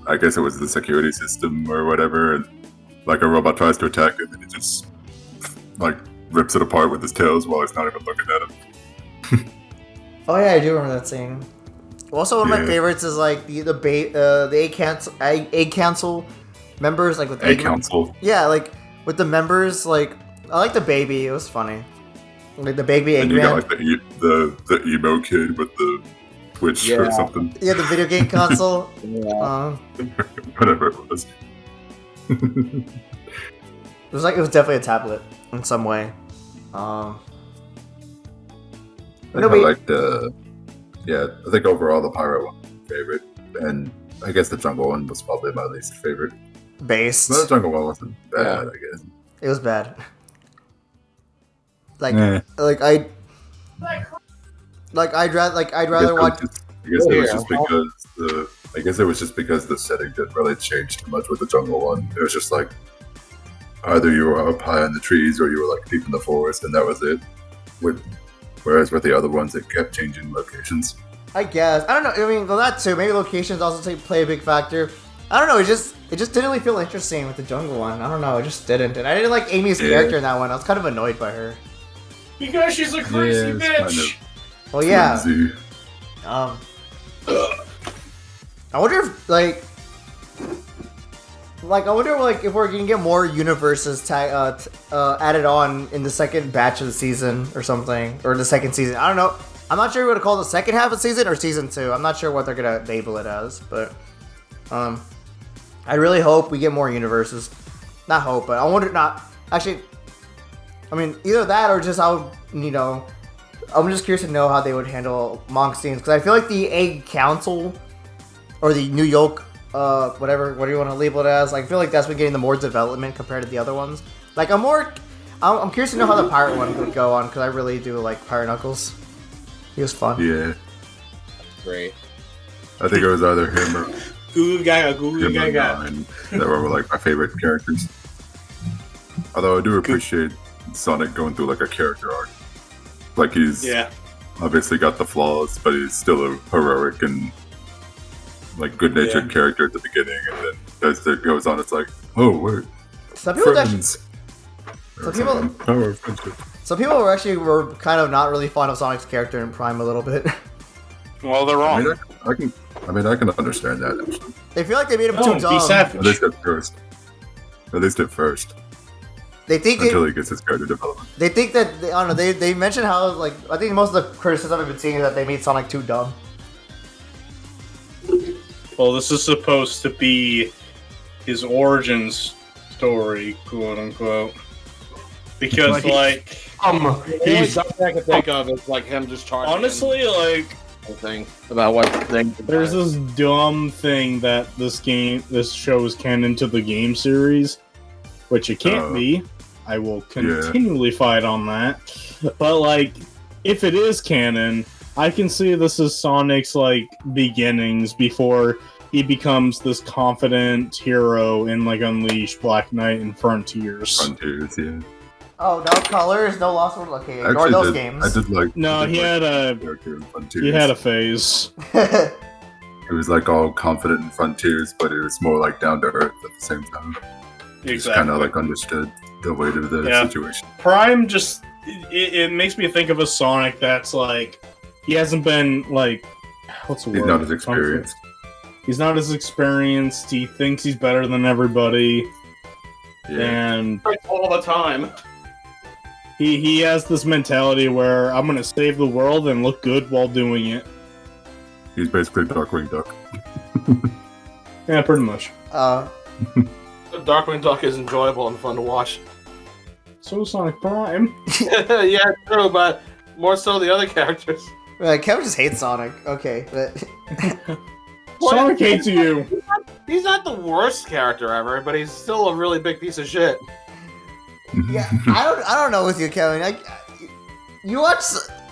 I guess it was the security system or whatever, and like a robot tries to attack him and he just like rips it apart with his tails while he's not even looking at him. Oh yeah, I do remember that scene. Also, one of my favorites is like the A Council members, like with A Council. Yeah, like with the members, like I like the baby. It was funny. Like the baby Eggman. And you got like the emo kid with the Twitch or something. Yeah, the video game console. Whatever it was. It was definitely a tablet in some way. I think overall the pirate one was my favorite, and I guess the jungle one was probably my least favorite. Based. But the jungle one wasn't bad, I guess. It was bad. Like I'd rather watch. I guess it was just because the setting didn't really change too much with the jungle one. It was just like either you were up high in the trees or you were like deep in the forest, and that was it. Whereas with the other ones, it kept changing locations. I guess. I don't know. I mean, well, that too. Maybe locations also play a big factor. I don't know. It just didn't really feel interesting with the jungle one. I don't know. It just didn't. And I didn't like Amy's character in that one. I was kind of annoyed by her. Because she's a crazy bitch. Kind of well, yeah. flimsy. I wonder if if we're gonna get more universes added on in the second batch of the season or something, or the second season. I don't know. I'm not sure what to call the second half of season or season 2. I'm not sure what they're gonna label it as, but I really hope we get more universes. Not hope, but I wonder. Not actually. I mean, either that or just how I'm just curious to know how they would handle monk scenes, because I feel like the Egg Council or the New York, what do you want to label it as? Like, I feel like that's been getting the more development compared to the other ones. Like, I'm curious to know how the pirate one would go on, because I really do like Pirate Knuckles. He was fun. Yeah. Great. I think it was either him or Goo Gaga. that were like my favorite characters. Although I do appreciate Sonic going through like a character arc. Like he's obviously got the flaws, but he's still a heroic and like good-natured character at the beginning, and then as it goes on, it's like, oh wait, some people were kind of not really fond of Sonic's character in Prime a little bit. Well, they're wrong. I can understand that. Actually. They feel like they made him too dumb. At least at first. They think until he gets his character development. They think that I don't know. They mentioned how like I think most of the criticism I've been seeing is that they made Sonic too dumb. Well, this is supposed to be his origins story, quote unquote. Because he's something I can think of is like him just charging. Honestly, like thing about what thing. There's this dumb thing that this show is canon to the game series, which it can't be. I will continually fight on that. But like, if it is canon, I can see this as Sonic's like beginnings before he becomes this confident hero in like Unleashed, Black Knight, and Frontiers. Oh, no colors, no Lost World. Okay, ignore those games. I did like. No, he had a phase. It was like all confident in Frontiers, but it was more like down to earth at the same time. Exactly. Just kind of like understood the weight of the situation. Prime just it makes me think of a Sonic that's like he hasn't been like what's the word? He's not as experienced. He's not as experienced. He thinks he's better than everybody, and all the time. He has this mentality where I'm gonna save the world and look good while doing it. He's basically Darkwing Duck. Yeah, pretty much. Darkwing Duck is enjoyable and fun to watch. So Sonic Prime. Yeah, true, but more so the other characters. Right, Kevin just hates Sonic. Okay, but Sonic hates you. He's not the worst character ever, but he's still a really big piece of shit. yeah, I don't know with you, Kevin. You watch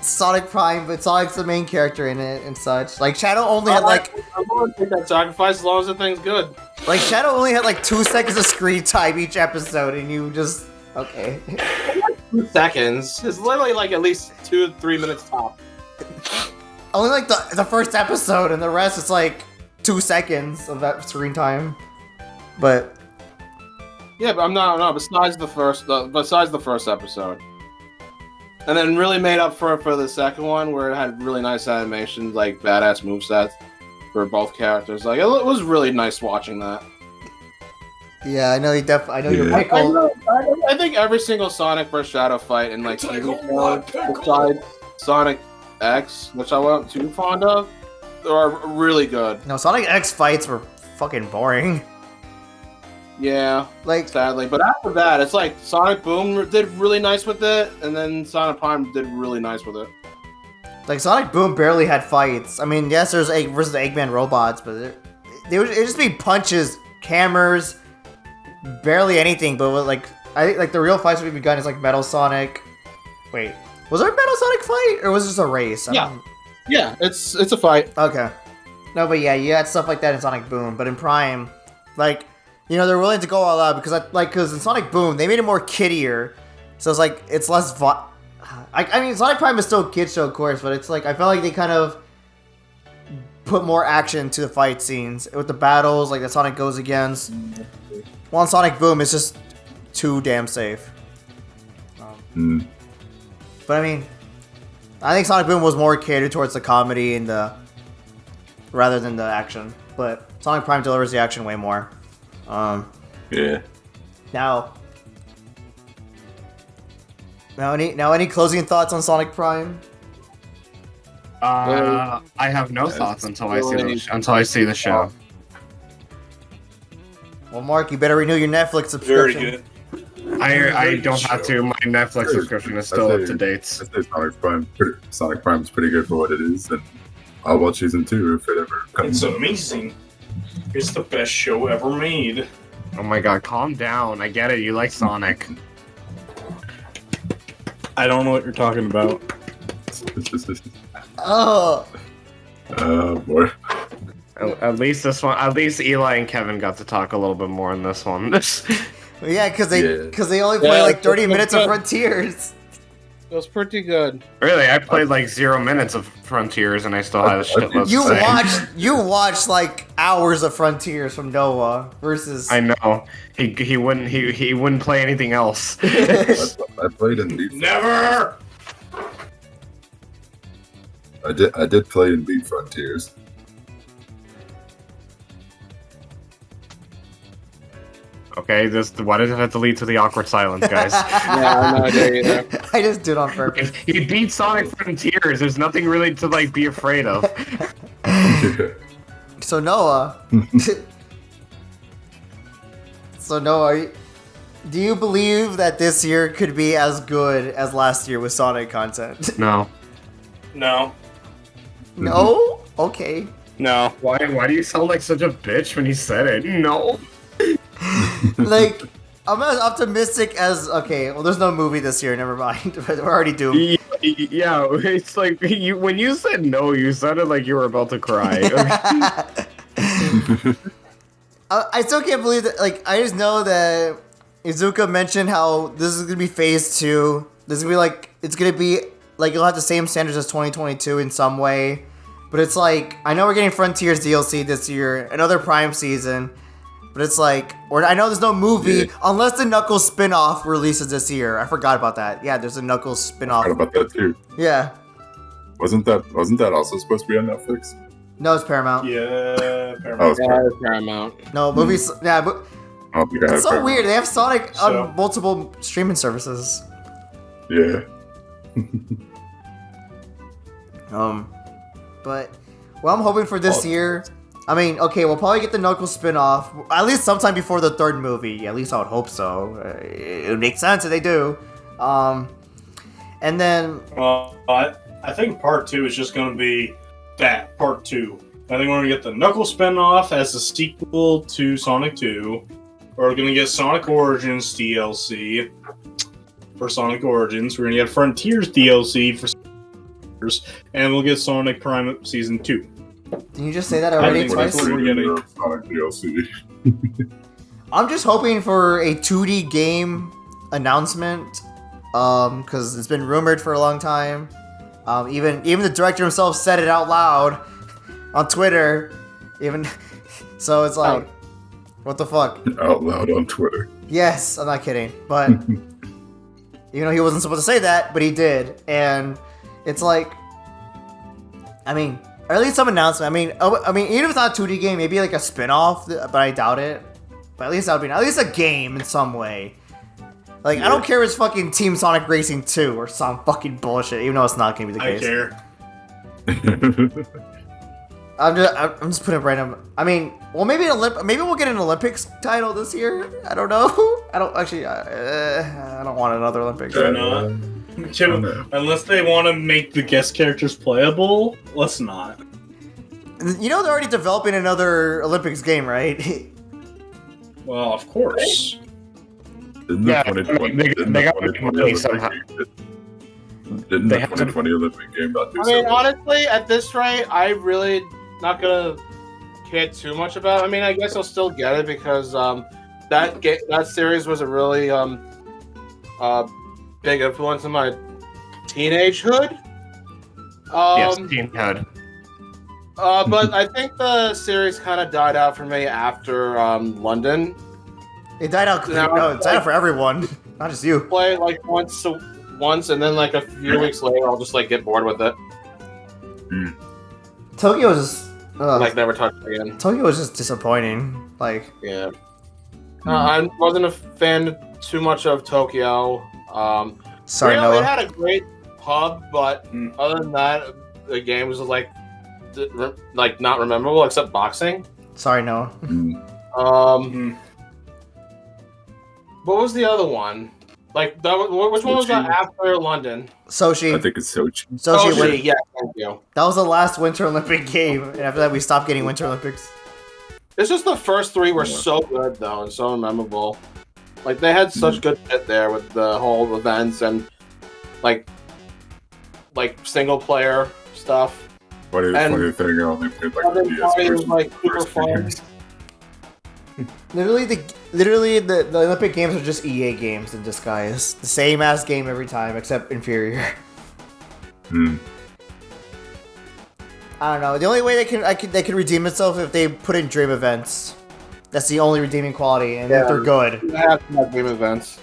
Sonic Prime, but Sonic's the main character in it and such. Like Shadow only had like I'm gonna take that sacrifice as long as the thing's good. like Shadow only had like 2 seconds of screen time each episode, and you just okay. 2 seconds. It's literally like at least 2 to 3 minutes top. Only like the first episode, and the rest is like 2 seconds of that screen time. But Yeah, but besides the first episode. And then really made up for the second one, where it had really nice animations, like badass movesets for both characters. Like it was really nice watching that. yeah, I know you're Michael. I think every single Sonic vs Shadow fight in like TV shows, besides Sonic X, which I wasn't too fond of, are really good. No, Sonic X fights were fucking boring. Yeah, Like sadly. But after that, it's like Sonic Boom did really nice with it, and then Sonic Prime did really nice with it. Like Sonic Boom barely had fights. I mean, yes, there's Egg versus Eggman robots, but it just be punches, cameras, barely anything. But with, I think like the real fights would be begun is like Metal Sonic. Wait, was there a Metal Sonic fight or was it just a race? Yeah, it's a fight. Okay. No, but yeah, you had stuff like that in Sonic Boom, but in Prime, like, you know, they're willing to go all out because in Sonic Boom they made it more kiddier, so it's like it's less. I mean, Sonic Prime is still a kid show, of course, but it's like I felt like they kind of put more action to the fight scenes with the battles, like that Sonic goes against. While in Sonic Boom, it's just too damn safe. But I mean, I think Sonic Boom was more catered towards the comedy and rather than the action. But Sonic Prime delivers the action way more. Yeah. Now any closing thoughts on Sonic Prime? I have no thoughts until I see the show. Well, Mark, you better renew your Netflix subscription. Very good. I don't have to. My Netflix subscription is still up to date. I say Sonic Prime is pretty good for what it is, and I'll watch season 2 if it ever comes. It's amazing. It's the best show ever made. Oh my god, calm down. I get it. You like Sonic. I don't know what you're talking about. Oh. Boy. At least this one. At least Eli and Kevin got to talk a little bit more in this one. Yeah, because they only play like 30 minutes of Frontiers. It was pretty good. Really, I played like 0 minutes of Frontiers, and I still had a shitload to say. You watched like hours of Frontiers from Noah versus. I know he wouldn't play anything else. I played in Beat. Never. I did play in Beat Frontiers. Okay, why does it have to lead to the awkward silence, guys? Yeah, I have no idea either. I just do it on purpose. He beat Sonic Frontiers. There's nothing really to like be afraid of. So Noah. Do you believe that this year could be as good as last year with Sonic content? No. No. No? Okay. No. Why do you sound like such a bitch when you said it? No. Like, I'm as optimistic as okay. Well, there's no movie this year. Never mind. We're already doomed. Yeah, it's like when you said no, you sounded like you were about to cry. I still can't believe that. Like, I just know that Izuka mentioned how this is gonna be phase 2. This is gonna be like it's gonna be like you'll have the same standards as 2022 in some way, but it's like I know we're getting Frontiers DLC this year, another Prime season. But it's like, or I know there's no movie unless the Knuckles spin-off releases this year. I forgot about that. Yeah, there's a Knuckles spin-off. I forgot about that too. Yeah. Wasn't that also supposed to be on Netflix? No, it's Paramount. Yeah, Paramount. Oh, it's It's Paramount. No, movies. Yeah, but I don't think I have it's so Paramount. weird. They have Sonic on multiple streaming services. Yeah. But what I'm hoping for this year I mean, okay, we'll probably get the Knuckles spin-off, at least sometime before the third movie. At least I would hope so. It would make sense if they do. And then... I think part 2 is just going to be that, part 2. I think we're going to get the Knuckles spin-off as a sequel to Sonic 2. We're going to get Sonic Origins DLC for Sonic Origins. We're going to get Frontiers DLC for Frontiers. And we'll get Sonic Prime Season 2. Did you just say that already twice? That's what we're getting. Sonic DLC. I'm just hoping for a 2D game announcement, because it's been rumored for a long time. Even the director himself said it out loud on Twitter. So it's like, what the fuck? Out loud on Twitter. Yes, I'm not kidding. But he wasn't supposed to say that, but he did, and it's like, I mean, or at least some announcement. I mean, even if it's not a 2D game, maybe like a spin-off, but I doubt it. But at least that would be at least a game in some way. Like, I don't care if it's fucking Team Sonic Racing 2 or some fucking bullshit, even though it's not gonna be the case. I care. I'm just putting it random. I mean, well, maybe we'll get an Olympics title this year. I don't know. I don't want another Olympics. Why not? Unless they want to make the guest characters playable, let's not. They're already developing another Olympics game, right? Well, of course. Didn't the 2020 Olympic game not do so? Honestly, at this rate, I really not gonna care too much about it. I mean, I guess I'll still get it because that series was a really big influence in my teenagehood. Yes, teenhood. But I think the series kind of died out for me after London. It died out. No, it died out for everyone, not just you. Play like once, and then like a few weeks later, I'll just like get bored with it. Tokyo was just like never touched it again. Tokyo was just disappointing. Like, yeah, I wasn't a fan too much of Tokyo. Sorry, Noah. Noah. It had a great hub, but other than that, the game was like not memorable except boxing. Sorry, Noah. What was the other one? Like, which one was that after London? Sochi. I think it's Sochi. Sochi, yeah, thank you. That was the last Winter Olympic game, and after that we stopped getting Winter Olympics. It's just the first three were so good, though, and so memorable. Like, they had such good shit there with the whole events and, like single-player stuff. Funny thing, I only played like the super fun. Literally, the Olympic Games are just EA games in disguise. The same ass game every time, except inferior. I don't know. The only way they can redeem itself if they put in dream events. That's the only redeeming quality, and if they're good. They have to have dream events.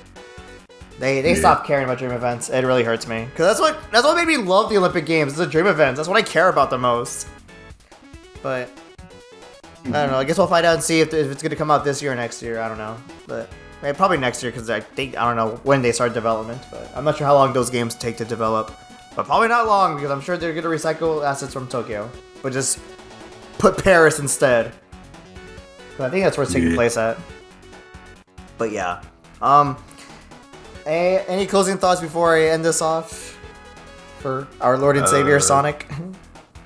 They stopped caring about dream events. It really hurts me because that's what made me love the Olympic Games. It's the dream events. That's what I care about the most. But I don't know. I guess we'll find out and see if it's gonna come out this year or next year. I don't know, but probably next year because I don't know when they start development. But I'm not sure how long those games take to develop. But probably not long because I'm sure they're gonna recycle assets from Tokyo, but just put Paris instead. I think that's where it's taking place at. But yeah. Any closing thoughts before I end this off? For our Lord and Savior Sonic?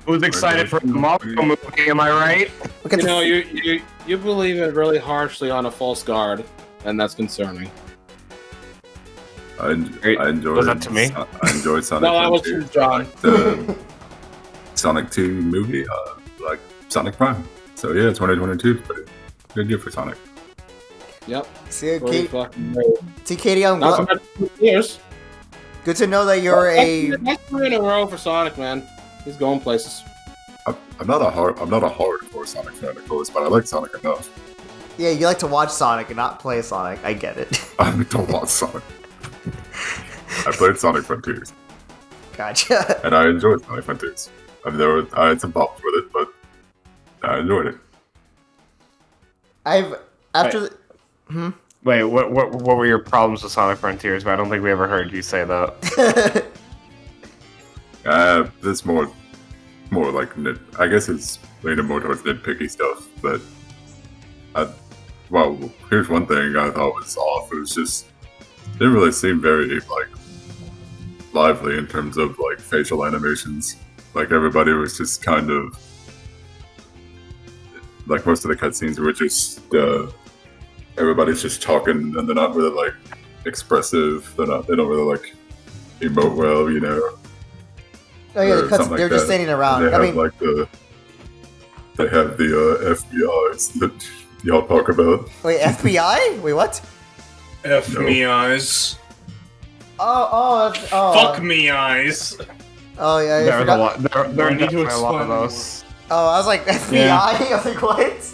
Who's excited for the Mario movie, am I right? You believe it really harshly on a false guard, and that's concerning. I enjoyed Was that to me? I enjoyed Sonic. No, that was to John. The Sonic 2 movie, like Sonic Prime. So yeah, 2022, but good year for Sonic. Yep. See, Katie, Not so much years. good to know that you're That's 3 in a row for Sonic, man. He's going places. I'm not a hardcore Sonic fan, of course, but I like Sonic enough. Yeah, you like to watch Sonic and not play Sonic. I get it. I don't watch Sonic. I played Sonic Frontiers. Gotcha. And I enjoyed Sonic Frontiers. I had some problems with it, but I enjoyed it. Wait, what were your problems with Sonic Frontiers? I don't think we ever heard you say that. There's more more like I guess it's leaning more towards nitpicky stuff. But well, here's one thing I thought was off. It was just didn't really seem very like lively in terms of like facial animations. Like everybody was just kind of like most of the cutscenes were just everybody's just talking and they're not really like expressive. They don't really like emote well, you know. Oh yeah, they're just standing around. They have like they have the FBI's that y'all talk about. Wait, FBI? Wait, what? F me eyes. Oh. Fuck me eyes. Oh yeah, There's a lot. There I need to definitely a lot of explain more. those. Oh, I was like FBI. Yeah. I was like, what?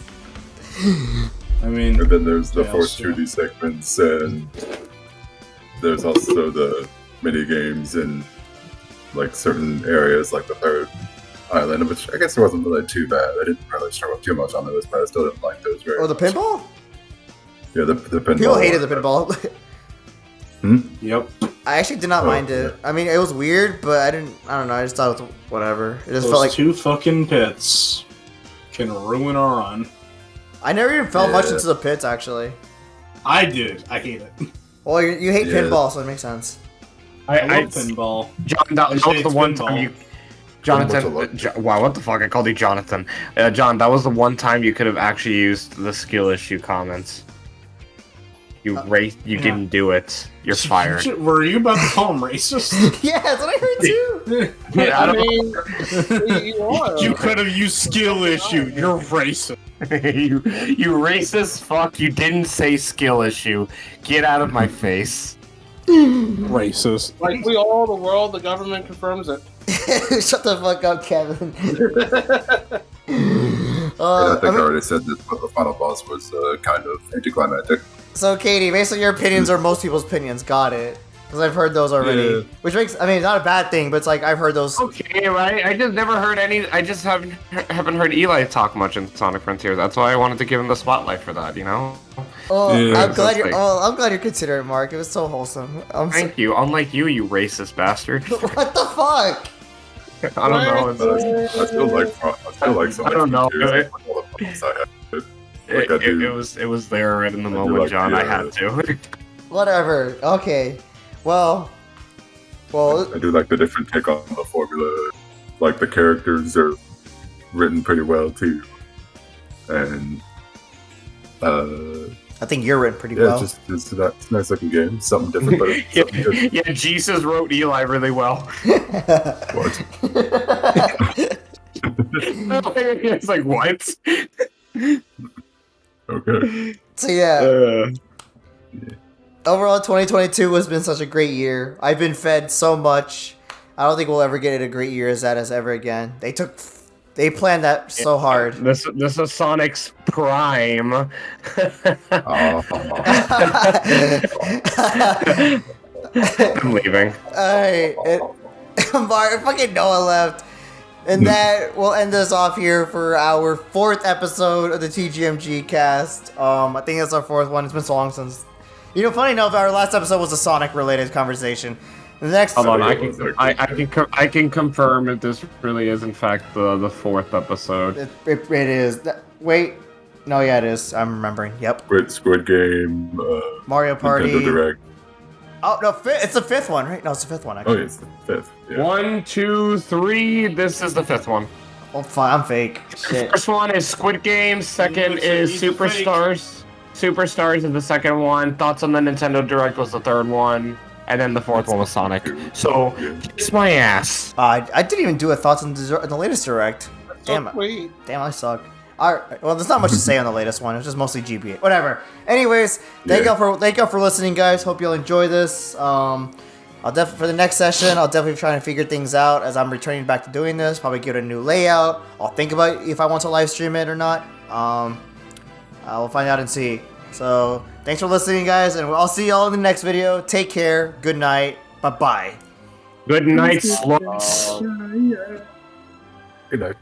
I mean, And then there's the yeah, Force so- 2D segments, and there's also the mini games in like certain areas, like the third island, which I guess wasn't really too bad. I didn't really struggle too much on those, but I still didn't like those very Oh, the much. pinball? Yeah, the pinball. People hated the pinball. Yep. I actually did not Oh, mind it. I mean, it was weird, but I don't know. I just thought it was whatever. It just Those felt like two fucking pits can ruin our run. I never even felt much Yeah. into the pits actually. I did. I hate it. Well, you hate Yeah. pinball, so it makes sense. I love pinball. John, that was Shades the one pinball. time you. Much Jonathan, alike. wow, what the fuck? I called you Jonathan. John, that was the one time you could have actually used the skill issue comments. You you yeah. didn't do it. You're fired. Were you about to call him racist? Yeah, that's what I heard too. Yeah, I I don't- mean, you are. You could have used skill issue. You're racist. you racist fuck. You didn't say skill issue. Get out of my face. Racist. Like we all, the world, the government confirms it. Shut the fuck up, Kevin. And I think I already said that the final boss was kind of anticlimactic. So, Katie, basically your opinions are most people's opinions. Got it. Because I've heard those already. Yeah. Which makes, I mean, it's not a bad thing, but it's like I've heard those. Okay, right? I just never heard any. I just haven't heard Eli talk much in Sonic Frontiers. That's why I wanted to give him the spotlight for that. You know. Oh, Yeah, I'm glad you're. like- I'm glad you're considering, Mark. It was so wholesome. Thank you. Unlike you, you racist bastard. What the fuck? I don't know. But I still like Sonic I don't know. Frontiers, like, all the problems I had. Like I do. It was there right in the I do moment, like John. the, I had to. Whatever. Okay. Well. I do like the different take on the formula. Like the characters are written pretty well too, and I think you're written pretty yeah, well. it's a nice looking game. Something different, but it's something good. Yeah, Jesus wrote Eli really well. What? It's like what? Okay. So yeah. Overall, 2022 has been such a great year. I've been fed so much. I don't think we'll ever get a great year as that as ever again. They planned that so hard. This is Sonic's prime. Oh, I'm leaving. Alright. Mark, fucking Noah left. And that will end us off here for our 4th episode of the TGMG Cast. I think that's our 4th one. It's been so long since. You know, funny enough, our last episode was a Sonic-related conversation. The next. Hold on, Sorry, I can confirm if this really is in fact the 4th episode. It is. Wait. No, yeah, it is. I'm remembering. Yep. Squid Game, Mario Party. Nintendo Direct. Oh no, it's the 5th one, right? No, it's the 5th one. Oh, Actually. yeah, it's the 5th. Yeah. 1, 2, 3. This is the 5th one. Oh, fine. I'm fake. Shit. First one is Squid Game. Second is He's a fake. Superstars. Superstars is the second one. Thoughts on the Nintendo Direct was the third one. And then the 4th one was Sonic. So, kiss my ass. I didn't even do a thoughts on the latest direct. Damn it. Wait. Damn, I suck. Alright, well, there's not much to say on the latest one. It's just mostly GBA. Whatever. Anyways, thank y'all for listening, guys. Hope you'll enjoy this. I'll definitely for the next session. I'll definitely be trying to figure things out as I'm returning back to doing this. Probably give it a new layout. I'll think about if I want to live stream it or not. We'll find out and see. So thanks for listening, guys, and I'll see y'all in the next video. Take care. Good night. Bye bye. Good night, sluts. Good night.